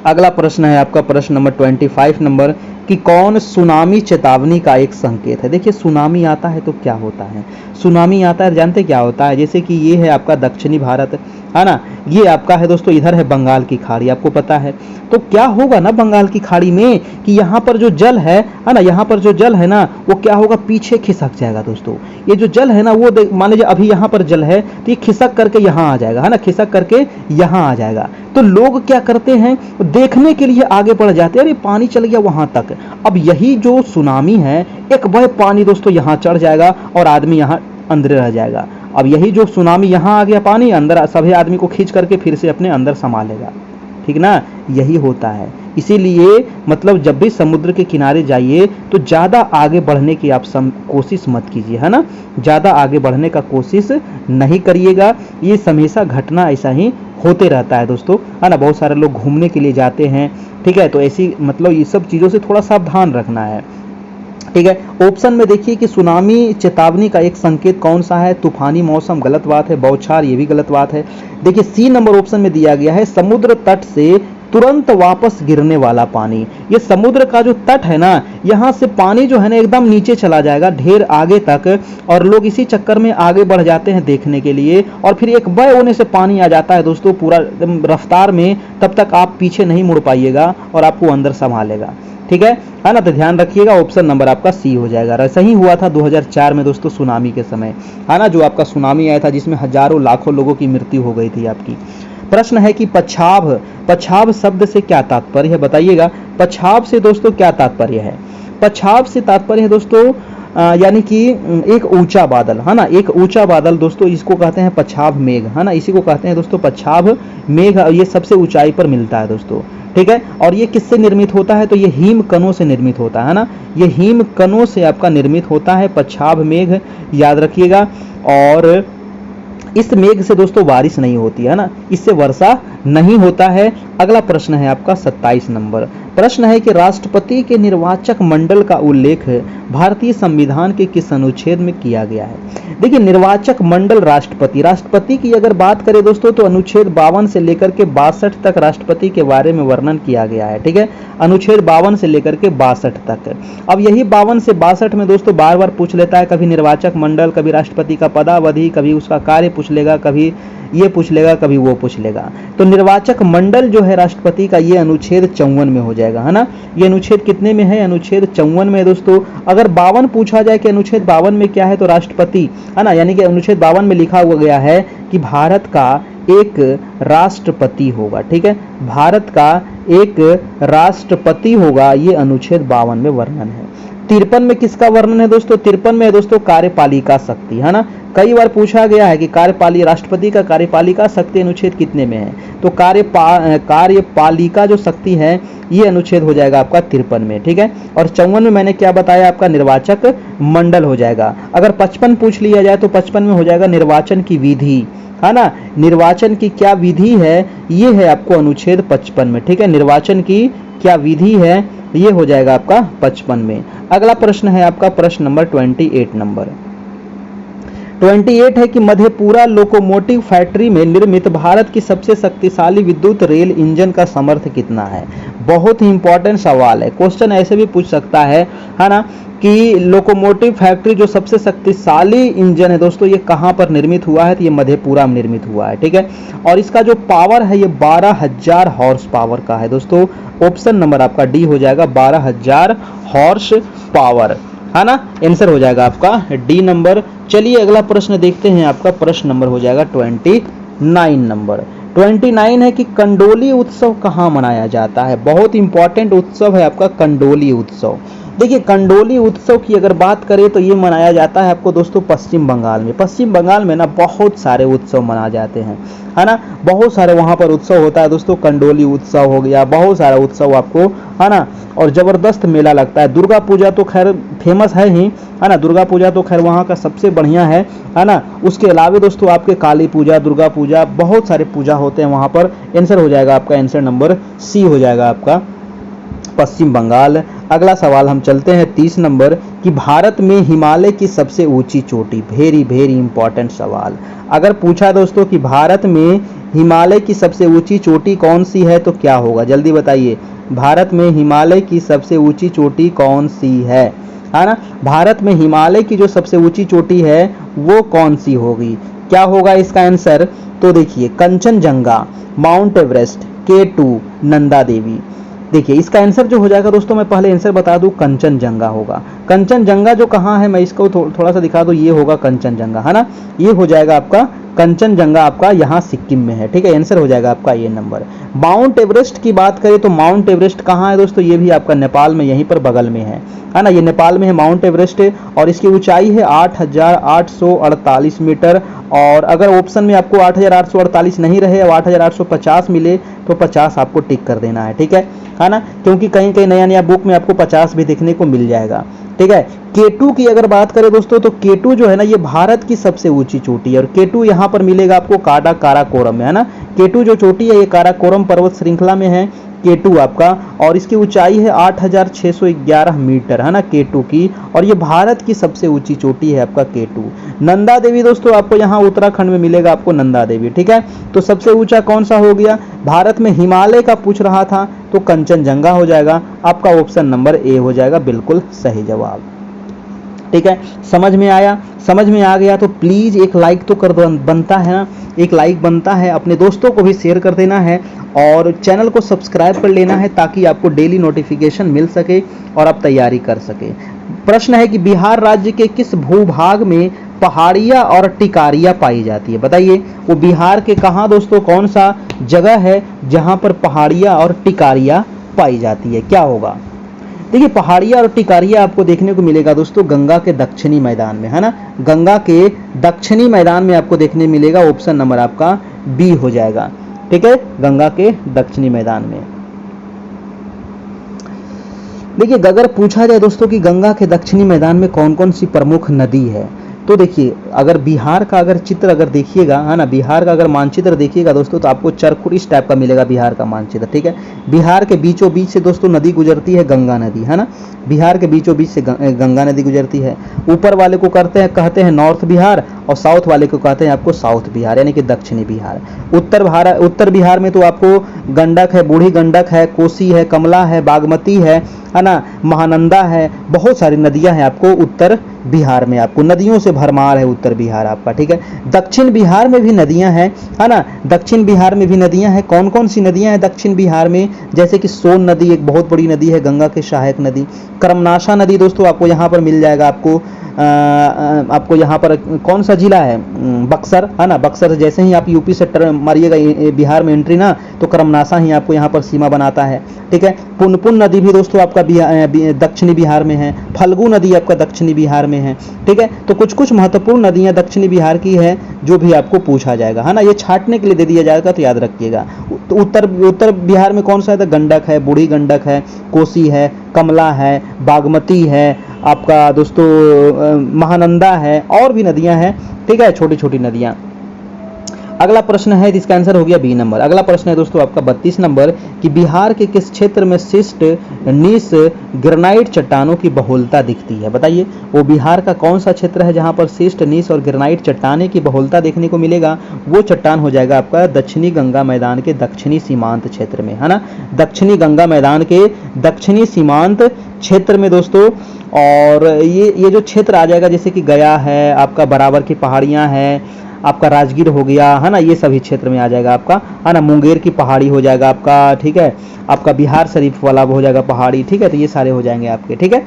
अगला प्रश्न है आपका प्रश्न नंबर 25 नंबर, कि कौन सुनामी चेतावनी का एक संकेत है। देखिए सुनामी आता है तो क्या होता है, सुनामी आता है जानते क्या होता है, जैसे कि ये है आपका दक्षिणी भारत, है ना। ये आपका है दोस्तों, इधर है बंगाल की खाड़ी, आपको पता है। तो क्या होगा ना बंगाल की खाड़ी में कि यहाँ पर जो जल है ना, यहाँ पर जो जल है ना, वो क्या होगा, पीछे खिसक जाएगा दोस्तों। ये जो जल है ना वो मान लीजिए अभी यहाँ पर जल है तो ये खिसक करके यहाँ आ जाएगा, है ना, खिसक करके यहाँ आ जाएगा। तो लोग क्या करते हैं, देखने के लिए आगे बढ़ जाते हैं, अरे पानी चल गया वहां तक। अब यही जो सुनामी है, एक बार पानी दोस्तों यहाँ चढ़ जाएगा और आदमी यहाँ अंदर रह जाएगा। अब यही जो सुनामी यहाँ आ गया, पानी अंदर, सभी आदमी को खींच करके फिर से अपने अंदर समा लेगा, ठीक ना। यही होता है। इसीलिए मतलब जब भी समुद्र के किनारे जाइए तो ज़्यादा आगे बढ़ने की आप कोशिश मत कीजिए, है ना। ज़्यादा आगे बढ़ने का कोशिश नहीं करिएगा। ये हमेशा घटना ऐसा ही होते रहता है दोस्तों, है ना। बहुत सारे लोग घूमने के लिए जाते हैं, ठीक है। तो ऐसी मतलब ये सब चीज़ों से थोड़ा सावधान रखना है, ठीक है। ऑप्शन में देखिए कि सुनामी चेतावनी का एक संकेत कौन सा है, तूफानी मौसम गलत बात है, बौछार ये भी गलत बात है। देखिए सी नंबर ऑप्शन में दिया गया है समुद्र तट से तुरंत वापस गिरने वाला पानी। ये समुद्र का जो तट है ना, यहाँ से पानी जो है ना एकदम नीचे चला जाएगा ढेर आगे तक, और लोग इसी चक्कर में आगे बढ़ जाते हैं देखने के लिए, और फिर एक बय होने से पानी आ जाता है दोस्तों पूरा रफ्तार में, तब तक आप पीछे नहीं मुड़ पाइएगा और आपको अंदर संभालेगा, ठीक है ना। तो ध्यान रखिएगा, ऑप्शन नंबर आपका सी हो जाएगा। ऐसा ही हुआ था 2004 में दोस्तों सुनामी के समय, है ना, जो आपका सुनामी आया था जिसमें हजारों लाखों लोगों की मृत्यु हो गई थी आपकी। प्रश्न है कि पछाव, पछाव शब्द से क्या तात्पर्य है बताइएगा। पछाव से दोस्तों क्या तात्पर्य है, पछाव से तात्पर्य है दोस्तों यानी कि एक ऊंचा बादल, है ना, एक ऊंचा बादल दोस्तों, इसको कहते हैं पछाव मेघ, है ना, इसी को कहते हैं दोस्तों पछाव मेघ। ये सबसे ऊंचाई पर मिलता है दोस्तों, ठीक है। और ये किससे निर्मित होता है, तो ये हिम कणों से निर्मित होता है ना, ये हिम कणों से आपका निर्मित होता है पछाव मेघ, याद रखिएगा। और इस मेघ से दोस्तों बारिश नहीं होती है ना, इससे वर्षा नहीं होता है। अगला प्रश्न है आपका 27 नंबर। प्रश्न है कि राष्ट्रपति के निर्वाचक मंडल का उल्लेख भारतीय संविधान के किस अनुच्छेद में किया गया है। देखिए निर्वाचक मंडल राष्ट्रपति की अगर बात करें दोस्तों तो अनुच्छेद 52 से लेकर के 62 तक राष्ट्रपति के बारे में वर्णन किया गया है। ठीक है, अनुच्छेद 52 से लेकर के 62 तक। अब यही 52 से 62 में दोस्तों बार बार पूछ लेता है, कभी निर्वाचक मंडल, कभी राष्ट्रपति का पदावधि, कभी उसका कार्य पूछ लेगा, कभी ये पूछ लेगा, कभी वो पूछ लेगा। तो निर्वाचक मंडल जो है राष्ट्रपति का, ये अनुच्छेद 54 में हो जाएगा, है ना। ये अनुच्छेद कितने में है, अनुच्छेद 54 में दोस्तों। अगर 52 पूछा जाए कि अनुच्छेद 52 में क्या है तो राष्ट्रपति, है ना, यानी कि अनुच्छेद 52 में लिखा हुआ गया है कि भारत का एक राष्ट्रपति होगा। ठीक है, भारत का एक राष्ट्रपति होगा, ये अनुच्छेद 52 में वर्णन है। 53 में किसका वर्णन है दोस्तों, 53 में है दोस्तों कार्यपालिका शक्ति, है ना। कई बार पूछा गया है कि राष्ट्रपति का कार्यपालिका शक्ति अनुच्छेद कितने में है, तो कार्यपालिका जो शक्ति है ये अनुच्छेद हो जाएगा आपका 53 में। ठीक है, और 54 में मैंने क्या बताया, आपका निर्वाचक मंडल हो जाएगा। अगर 55 पूछ लिया जाए तो 55 में हो जाएगा निर्वाचन की विधि, है ना। निर्वाचन की क्या विधि है, ये है आपको अनुच्छेद 55 में। ठीक है, निर्वाचन की क्या विधि है, ये हो जाएगा आपका 55 में। अगला प्रश्न है आपका प्रश्न नंबर 28 नंबर 28 है कि मधेपुरा लोकोमोटिव फैक्ट्री में निर्मित भारत की सबसे शक्तिशाली विद्युत रेल इंजन का सामर्थ्य कितना है। बहुत ही इंपॉर्टेंट सवाल है, क्वेश्चन ऐसे भी पूछ सकता है ना, कि लोकोमोटिव फैक्ट्री जो सबसे शक्तिशाली इंजन है दोस्तों, ये कहाँ पर निर्मित हुआ है, तो ये मधेपुरा में निर्मित हुआ है। ठीक है, और इसका जो पावर है ये 12,000 हॉर्स पावर का है दोस्तों। ऑप्शन नंबर आपका डी हो जाएगा, 12,000 हॉर्स पावर, है ना। आंसर हो जाएगा आपका डी नंबर। चलिए अगला प्रश्न देखते हैं, आपका प्रश्न नंबर हो जाएगा 29 नंबर 29 है कि कंडोली उत्सव कहाँ मनाया जाता है। बहुत इंपॉर्टेंट उत्सव है आपका कंडोली उत्सव। देखिए कंडोली उत्सव की अगर बात करें तो ये मनाया जाता है आपको दोस्तों पश्चिम बंगाल में। पश्चिम बंगाल में ना बहुत सारे उत्सव मनाए जाते हैं, है ना, बहुत सारे वहाँ पर उत्सव होता है दोस्तों। कंडोली उत्सव हो गया, बहुत सारा उत्सव आपको, है ना, और जबरदस्त मेला लगता है। दुर्गा पूजा तो खैर फेमस है ही, है ना, दुर्गा पूजा तो खैर वहाँ का सबसे बढ़िया है ना। उसके अलावा दोस्तों आपके काली पूजा, दुर्गा पूजा, बहुत सारे पूजा होते हैं वहाँ पर। आंसर हो जाएगा आपका, आंसर नंबर सी हो जाएगा आपका, पश्चिम बंगाल। अगला सवाल हम चलते हैं 30 नंबर कि भारत में हिमालय की सबसे ऊंची चोटी। वेरी वेरी इंपॉर्टेंट सवाल। अगर पूछा दोस्तों कि भारत में हिमालय की सबसे ऊंची चोटी कौन सी है तो क्या होगा, जल्दी बताइए। भारत में हिमालय की सबसे ऊंची चोटी कौन सी है ना। भारत में हिमालय की जो सबसे ऊंची चोटी है वो कौन सी होगी, क्या होगा इसका आंसर। तो देखिए Kanchenjunga, Mount Everest, K2, Nanda Devi. देखिए इसका आंसर जो हो जाएगा दोस्तों, मैं पहले आंसर बता दूं, कंचनजंगा होगा। कंचनजंगा जो कहाँ है मैं इसको थोड़ा सा दिखा दूं, ये होगा कंचनजंगा, है ना, ये हो जाएगा आपका कंचनजंगा, आपका यहाँ सिक्किम में है। ठीक है, आंसर हो जाएगा आपका ये नंबर। माउंट एवरेस्ट की बात करें तो माउंट एवरेस्ट कहाँ है दोस्तों, ये भी आपका नेपाल में, यहीं पर बगल में है ना, ये नेपाल में है माउंट एवरेस्ट, और इसकी ऊंचाई है 8,848 मीटर। और अगर ऑप्शन में आपको 8,848 नहीं रहे और 8,850 मिले तो 50 आपको टिक कर देना है। ठीक है ना, क्योंकि कहीं कहीं नया नया बुक में आपको 50 भी देखने को मिल जाएगा। ठीक है, K2 की अगर बात करें दोस्तों तो K2 जो है ना ये भारत की सबसे ऊंची चोटी है, और K2 यहाँ पर मिलेगा आपको काराकोरम में, है ना। K2 जो चोटी है ये काराकोरम पर्वत श्रृंखला में है K2 आपका, और इसकी ऊंचाई है 8,611 मीटर, है ना, K2 की, और ये भारत की सबसे ऊंची चोटी है आपका K2। नंदा देवी दोस्तों आपको यहाँ उत्तराखंड में मिलेगा आपको नंदा देवी। ठीक है, तो सबसे ऊंचा कौन सा हो गया, भारत में हिमालय का पूछ रहा था तो कंचनजंगा हो जाएगा आपका, ऑप्शन नंबर ए हो जाएगा बिल्कुल सही जवाब। ठीक है, समझ में आया, समझ में आ गया तो प्लीज एक लाइक तो कर दो, बनता है ना, एक लाइक बनता है, अपने दोस्तों को भी शेयर कर देना है और चैनल को सब्सक्राइब कर लेना है ताकि आपको डेली नोटिफिकेशन मिल सके और आप तैयारी कर सके। प्रश्न है कि बिहार राज्य के किस भूभाग में पहाड़ियाँ और टिकारियाँ पाई जाती है, बताइए वो बिहार के कहाँ दोस्तों, कौन सा जगह है जहाँ पर पहाड़ियाँ और टिकारियाँ पाई जाती है, क्या होगा। देखिए पहाड़ियाँ और टिकारियाँ आपको देखने को मिलेगा दोस्तों गंगा के दक्षिणी मैदान में, है ना, गंगा के दक्षिणी मैदान में आपको देखने मिलेगा, ऑप्शन नंबर आपका बी हो जाएगा। ठीक है, गंगा के दक्षिणी मैदान में। देखिए अगर पूछा जाए दोस्तों कि गंगा के दक्षिणी मैदान में कौन कौन सी प्रमुख नदी है, तो देखिए अगर बिहार का अगर चित्र अगर देखिएगा, है ना, बिहार का अगर मानचित्र देखिएगा दोस्तों, तो आपको चरखुट इस टाइप का मिलेगा बिहार का मानचित्र, ठीक है। बिहार के बीचों बीच से दोस्तों नदी गुजरती है, गंगा नदी, है ना, बिहार के बीचों बीच से गंगा नदी गुजरती है। ऊपर वाले को कहते हैं नॉर्थ बिहार, और साउथ वाले को कहते हैं आपको साउथ बिहार, यानी कि दक्षिणी बिहार। उत्तर बिहार में तो आपको गंडक है, बूढ़ी गंडक है, कोसी है, कमला है, बागमती है ना, महानंदा है, बहुत सारी नदियां हैं आपको उत्तर बिहार में, आपको नदियों से भरमार है उत्तर बिहार आपका, ठीक है। दक्षिण बिहार में भी नदियां हैं, है ना, दक्षिण बिहार में भी नदियां हैं। कौन कौन सी नदियां हैं दक्षिण बिहार में? जैसे कि सोन नदी एक बहुत बड़ी नदी है, गंगा के सहायक नदी। कर्मनाशा नदी दोस्तों आपको यहाँ पर मिल जाएगा, आपको यहाँ पर कौन सा जिला है? बक्सर, है ना, बक्सर। जैसे ही आप यूपी से मारिएगा बिहार में एंट्री ना, तो कर्मनाशा ही आपको यहाँ पर सीमा बनाता है, ठीक है। पुनपुन नदी भी दोस्तों आपका दक्षिणी बिहार में है। फल्गु नदी आपका दक्षिणी बिहार में है, ठीक है। तो कुछ कुछ महत्वपूर्ण नदियां दक्षिणी बिहार की है जो भी आपको पूछा जाएगा, है ना, ये छांटने के लिए दे दिया जाएगा, तो याद रखिएगा। तो उत्तर बिहार में कौन सा है? तो गंडक है, बूढ़ी गंडक है, कोसी है, कमला है, बागमती है, आपका दोस्तों महानंदा है, और भी नदियां हैं, ठीक है, छोटी छोटी नदियां। अगला प्रश्न है, इसका आंसर हो गया बी नंबर। अगला प्रश्न है दोस्तों आपका 32 नंबर कि बिहार के किस क्षेत्र में शिष्ट नीस ग्रेनाइट चट्टानों की बहुलता दिखती है? बताइए, वो बिहार का कौन सा क्षेत्र है जहां पर शिष्ट नीस और ग्रेनाइट चट्टाने की बहुलता देखने को मिलेगा? वो चट्टान हो जाएगा आपका दक्षिणी गंगा मैदान के दक्षिणी सीमांत क्षेत्र में, है ना, दक्षिणी गंगा मैदान के दक्षिणी सीमांत क्षेत्र में दोस्तों। और ये जो क्षेत्र आ जाएगा, जैसे कि गया है, आपका बराबर की पहाड़ियां हैं, आपका राजगीर हो गया, है ना, ये सभी क्षेत्र में आ जाएगा आपका, है ना, मुंगेर की पहाड़ी हो जाएगा आपका, ठीक है, आपका बिहार शरीफ वाला हो जाएगा पहाड़ी, ठीक है। तो ये सारे हो जाएंगे आपके, ठीक है।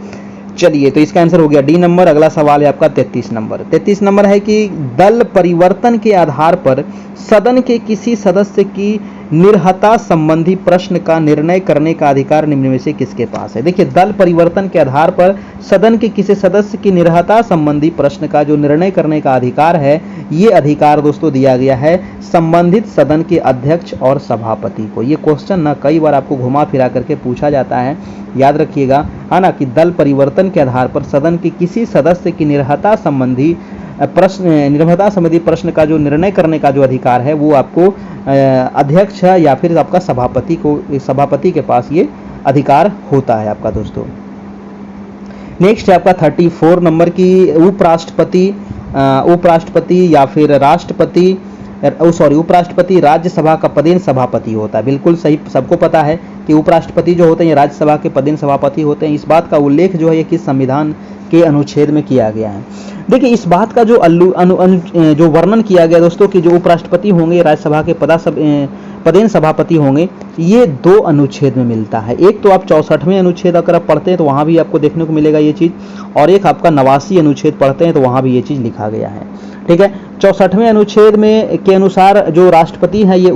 चलिए, तो इसका आंसर हो गया डी नंबर। अगला सवाल है आपका 33 नंबर। 33 नंबर है कि दल परिवर्तन के आधार पर सदन के किसी सदस्य की निर्हता संबंधी प्रश्न का निर्णय करने का अधिकार निम्न में से किसके पास है? देखिए, दल परिवर्तन के आधार पर सदन के किसी सदस्य की निर्हता संबंधी प्रश्न का जो निर्णय करने का अधिकार है, ये अधिकार दोस्तों दिया गया है संबंधित सदन के अध्यक्ष और सभापति को। ये क्वेश्चन ना कई बार आपको घुमा फिरा करके पूछा जाता है, याद रखिएगा, है ना, कि दल परिवर्तन के आधार पर सदन के किसी सदस्य की निर्हता संबंधी प्रश्न का जो निर्णय करने का जो अधिकार है, वो आपको अध्यक्ष या फिर आपका सभापति के पास ये अधिकार होता है आपका दोस्तों। नेक्स्ट है आपका 34 नंबर की उपराष्ट्रपति या फिर राष्ट्रपति, उपराष्ट्रपति राज्यसभा का पदेन सभापति होता है। बिल्कुल सही, सबको पता है कि उपराष्ट्रपति जो होते हैं राज्यसभा के पदेन सभापति होते हैं। इस बात का उल्लेख जो है ये किस संविधान के अनुच्छेद में किया गया है? देखिए, इस बात का जो जो वर्णन किया गया दोस्तों कि जो उपराष्ट्रपति होंगे राज्यसभा के पदेन सभापति होंगे, ये 2 अनुच्छेद में मिलता है। एक तो आप 64वें अनुच्छेद अगर आप पढ़ते हैं तो वहां भी आपको देखने को मिलेगा ये चीज, और एक आपका 89 अनुच्छेद पढ़ते हैं तो वहां भी ये चीज लिखा गया है, ठीक है। 64वें अनुच्छेद में के अनुसार जो राष्ट्रपति है ये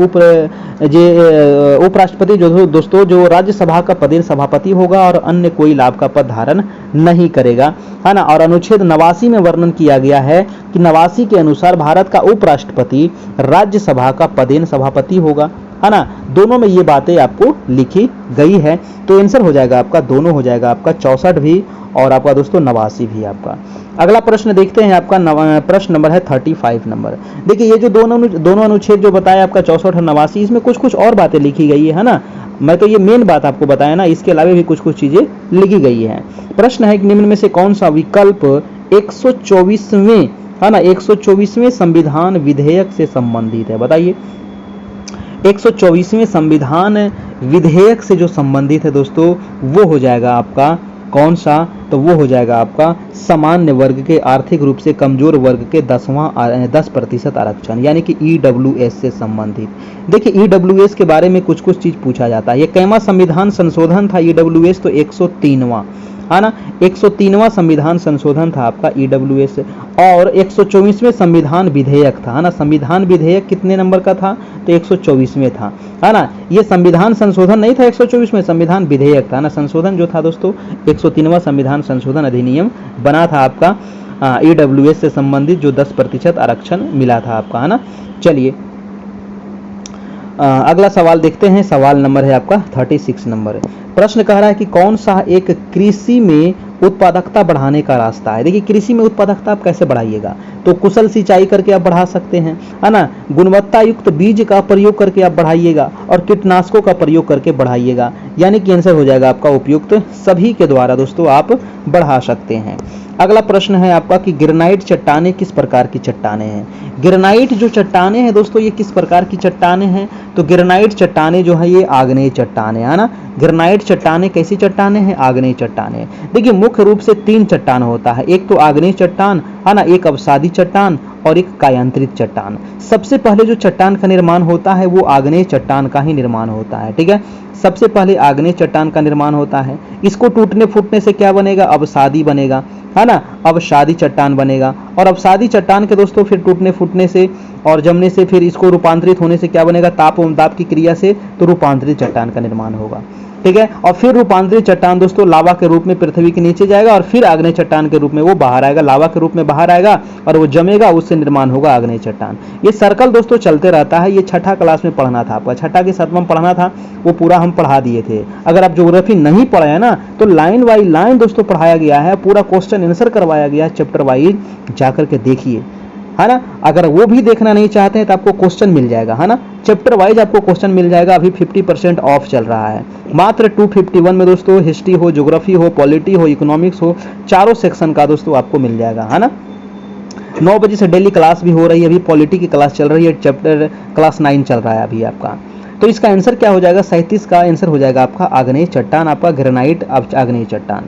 उपराष्ट्रपति जो दोस्तों जो राज्यसभा का पदेन सभापति होगा और अन्य कोई लाभ का पद धारण नहीं करेगा, है ना। और अनुच्छेद 89 में वर्णन किया गया है कि 89 के अनुसार भारत का उपराष्ट्रपति राज्यसभा का पदेन सभापति होगा, है ना। दोनों में ये बातें आपको लिखी गई है, तो आंसर हो जाएगा आपका दोनों हो जाएगा आपका 64 भी और आपका दोस्तों 89 भी आपका। अगला प्रश्न देखते हैं आपका प्रश्न नंबर है 35 नंबर। देखिए, ये जो दोनों अनुच्छेद जो बताया आपका 64 और 89, इसमें कुछ कुछ और बातें लिखी गई है ना। मैं तो ये मेन बात आपको बताया ना, इसके अलावा भी कुछ कुछ चीजें लिखी गई है। प्रश्न है कि निम्न में से कौन सा विकल्प 124वें, है ना, 124वें संविधान विधेयक से संबंधित है? बताइए, 124वें संविधान विधेयक से जो संबंधित है दोस्तों, वो हो जाएगा आपका कौन सा? तो वो हो जाएगा आपका सामान्य वर्ग के आर्थिक रूप से कमजोर वर्ग के 10% आरक्षण, यानी कि EWS से संबंधित। देखिए, EWS के बारे में कुछ कुछ चीज पूछा जाता है। ये कैमा संविधान संशोधन था EWS? तो 103वां, है ना, 103वां संविधान संशोधन था आपका EWS, और 124वें संविधान विधेयक था, है ना। संविधान विधेयक कितने नंबर का था? तो 124वें था, है ना। ये संविधान संशोधन नहीं था 124वें, संविधान विधेयक था ना। संशोधन जो था दोस्तों 103वां संविधान संशोधन अधिनियम बना था आपका EWS से संबंधित, जो 10% आरक्षण मिला था आपका, है ना। चलिए, अगला सवाल देखते हैं। सवाल नंबर है आपका 36 नंबर। प्रश्न कह रहा है कि कौन सा एक कृषि में उत्पादकता बढ़ाने का रास्ता है। देखिए कृषि में उत्पादकता आप कैसे बढ़ाइएगा, तो कुशल सिंचाई करके आप बढ़ा सकते हैं, है ना, गुणवत्ता युक्त बीज का प्रयोग करके आप बढ़ाइएगा और कीटनाशकों का प्रयोग करके बढ़ाइएगा, यानी कि आंसर हो जाएगा आपका उपयुक्त सभी के द्वारा दोस्तों आप बढ़ा सकते हैं। अगला प्रश्न है आपका कि ग्रेनाइट चट्टानें किस प्रकार की चट्टानें हैं। ग्रेनाइट जो चट्टानें हैं दोस्तों ये किस प्रकार की चट्टानें हैं, तो ग्रेनाइट चट्टानें जो है ये आग्नेय चट्टानें, है ना। ग्रेनाइट चट्टानें कैसी चट्टानें हैं, आग्नेय चट्टानें। देखिए मुख्य रूप से 3 चट्टान होता है, एक तो आग्नेय चट्टान, है ना, एक अवसादी चट्टान और एक कायांतरित चट्टान। सबसे पहले जो चट्टान का निर्माण होता है वो आग्नेय चट्टान का ही निर्माण होता है, ठीक है। सबसे पहले आग्नेय चट्टान का निर्माण होता है, इसको टूटने फूटने से क्या बनेगा, अवसादी बनेगा, है ना, अवसादी चट्टान बनेगा। और अवसादी चट्टान के दोस्तों फिर टूटने फूटने से और जमने से फिर इसको रूपांतरित होने से क्या बनेगा, ताप एवं दाब की क्रिया से तो रूपांतरित चट्टान का निर्माण होगा, ठीक है। और फिर रूपांतरित चट्टान दोस्तों लावा के रूप में पृथ्वी के नीचे जाएगा और फिर आग्नेय चट्टान के रूप में वो बाहर आएगा, लावा के रूप में बाहर आएगा और वो जमेगा, उससे निर्माण होगा आग्नेय चट्टान। ये सर्कल दोस्तों चलते रहता है, ये छठा क्लास में पढ़ना था आपका, छठा के सातवां में पढ़ना था, वो पूरा हम पढ़ा दिए थे। अगर आप ज्योग्राफी नहीं पढ़े हैं ना तो लाइन बाई लाइन दोस्तों पढ़ाया गया है, पूरा क्वेश्चन आंसर करवाया गया है, चैप्टर वाइज जाकर के देखिए, है ना। अगर वो भी देखना नहीं चाहते हैं तो आपको क्वेश्चन मिल जाएगा, है ना, चैप्टर वाइज आपको क्वेश्चन मिल जाएगा। अभी 50% ऑफ चल रहा है, मात्र 251 में दोस्तों हिस्ट्री हो, ज्योग्राफी हो, पॉलिटी हो, इकोनॉमिक्स हो, चारों सेक्शन का दोस्तों आपको मिल जाएगा, है ना। 9 बजे से डेली क्लास भी हो रही है, अभी पॉलिटी की क्लास चल रही है, चैप्टर क्लास 9 चल रहा है अभी आपका। तो इसका आंसर क्या हो जाएगा, 37 का आंसर हो जाएगा आपका आग्नेय चट्टान, आपका ग्रेनाइट आग्नेय चट्टान।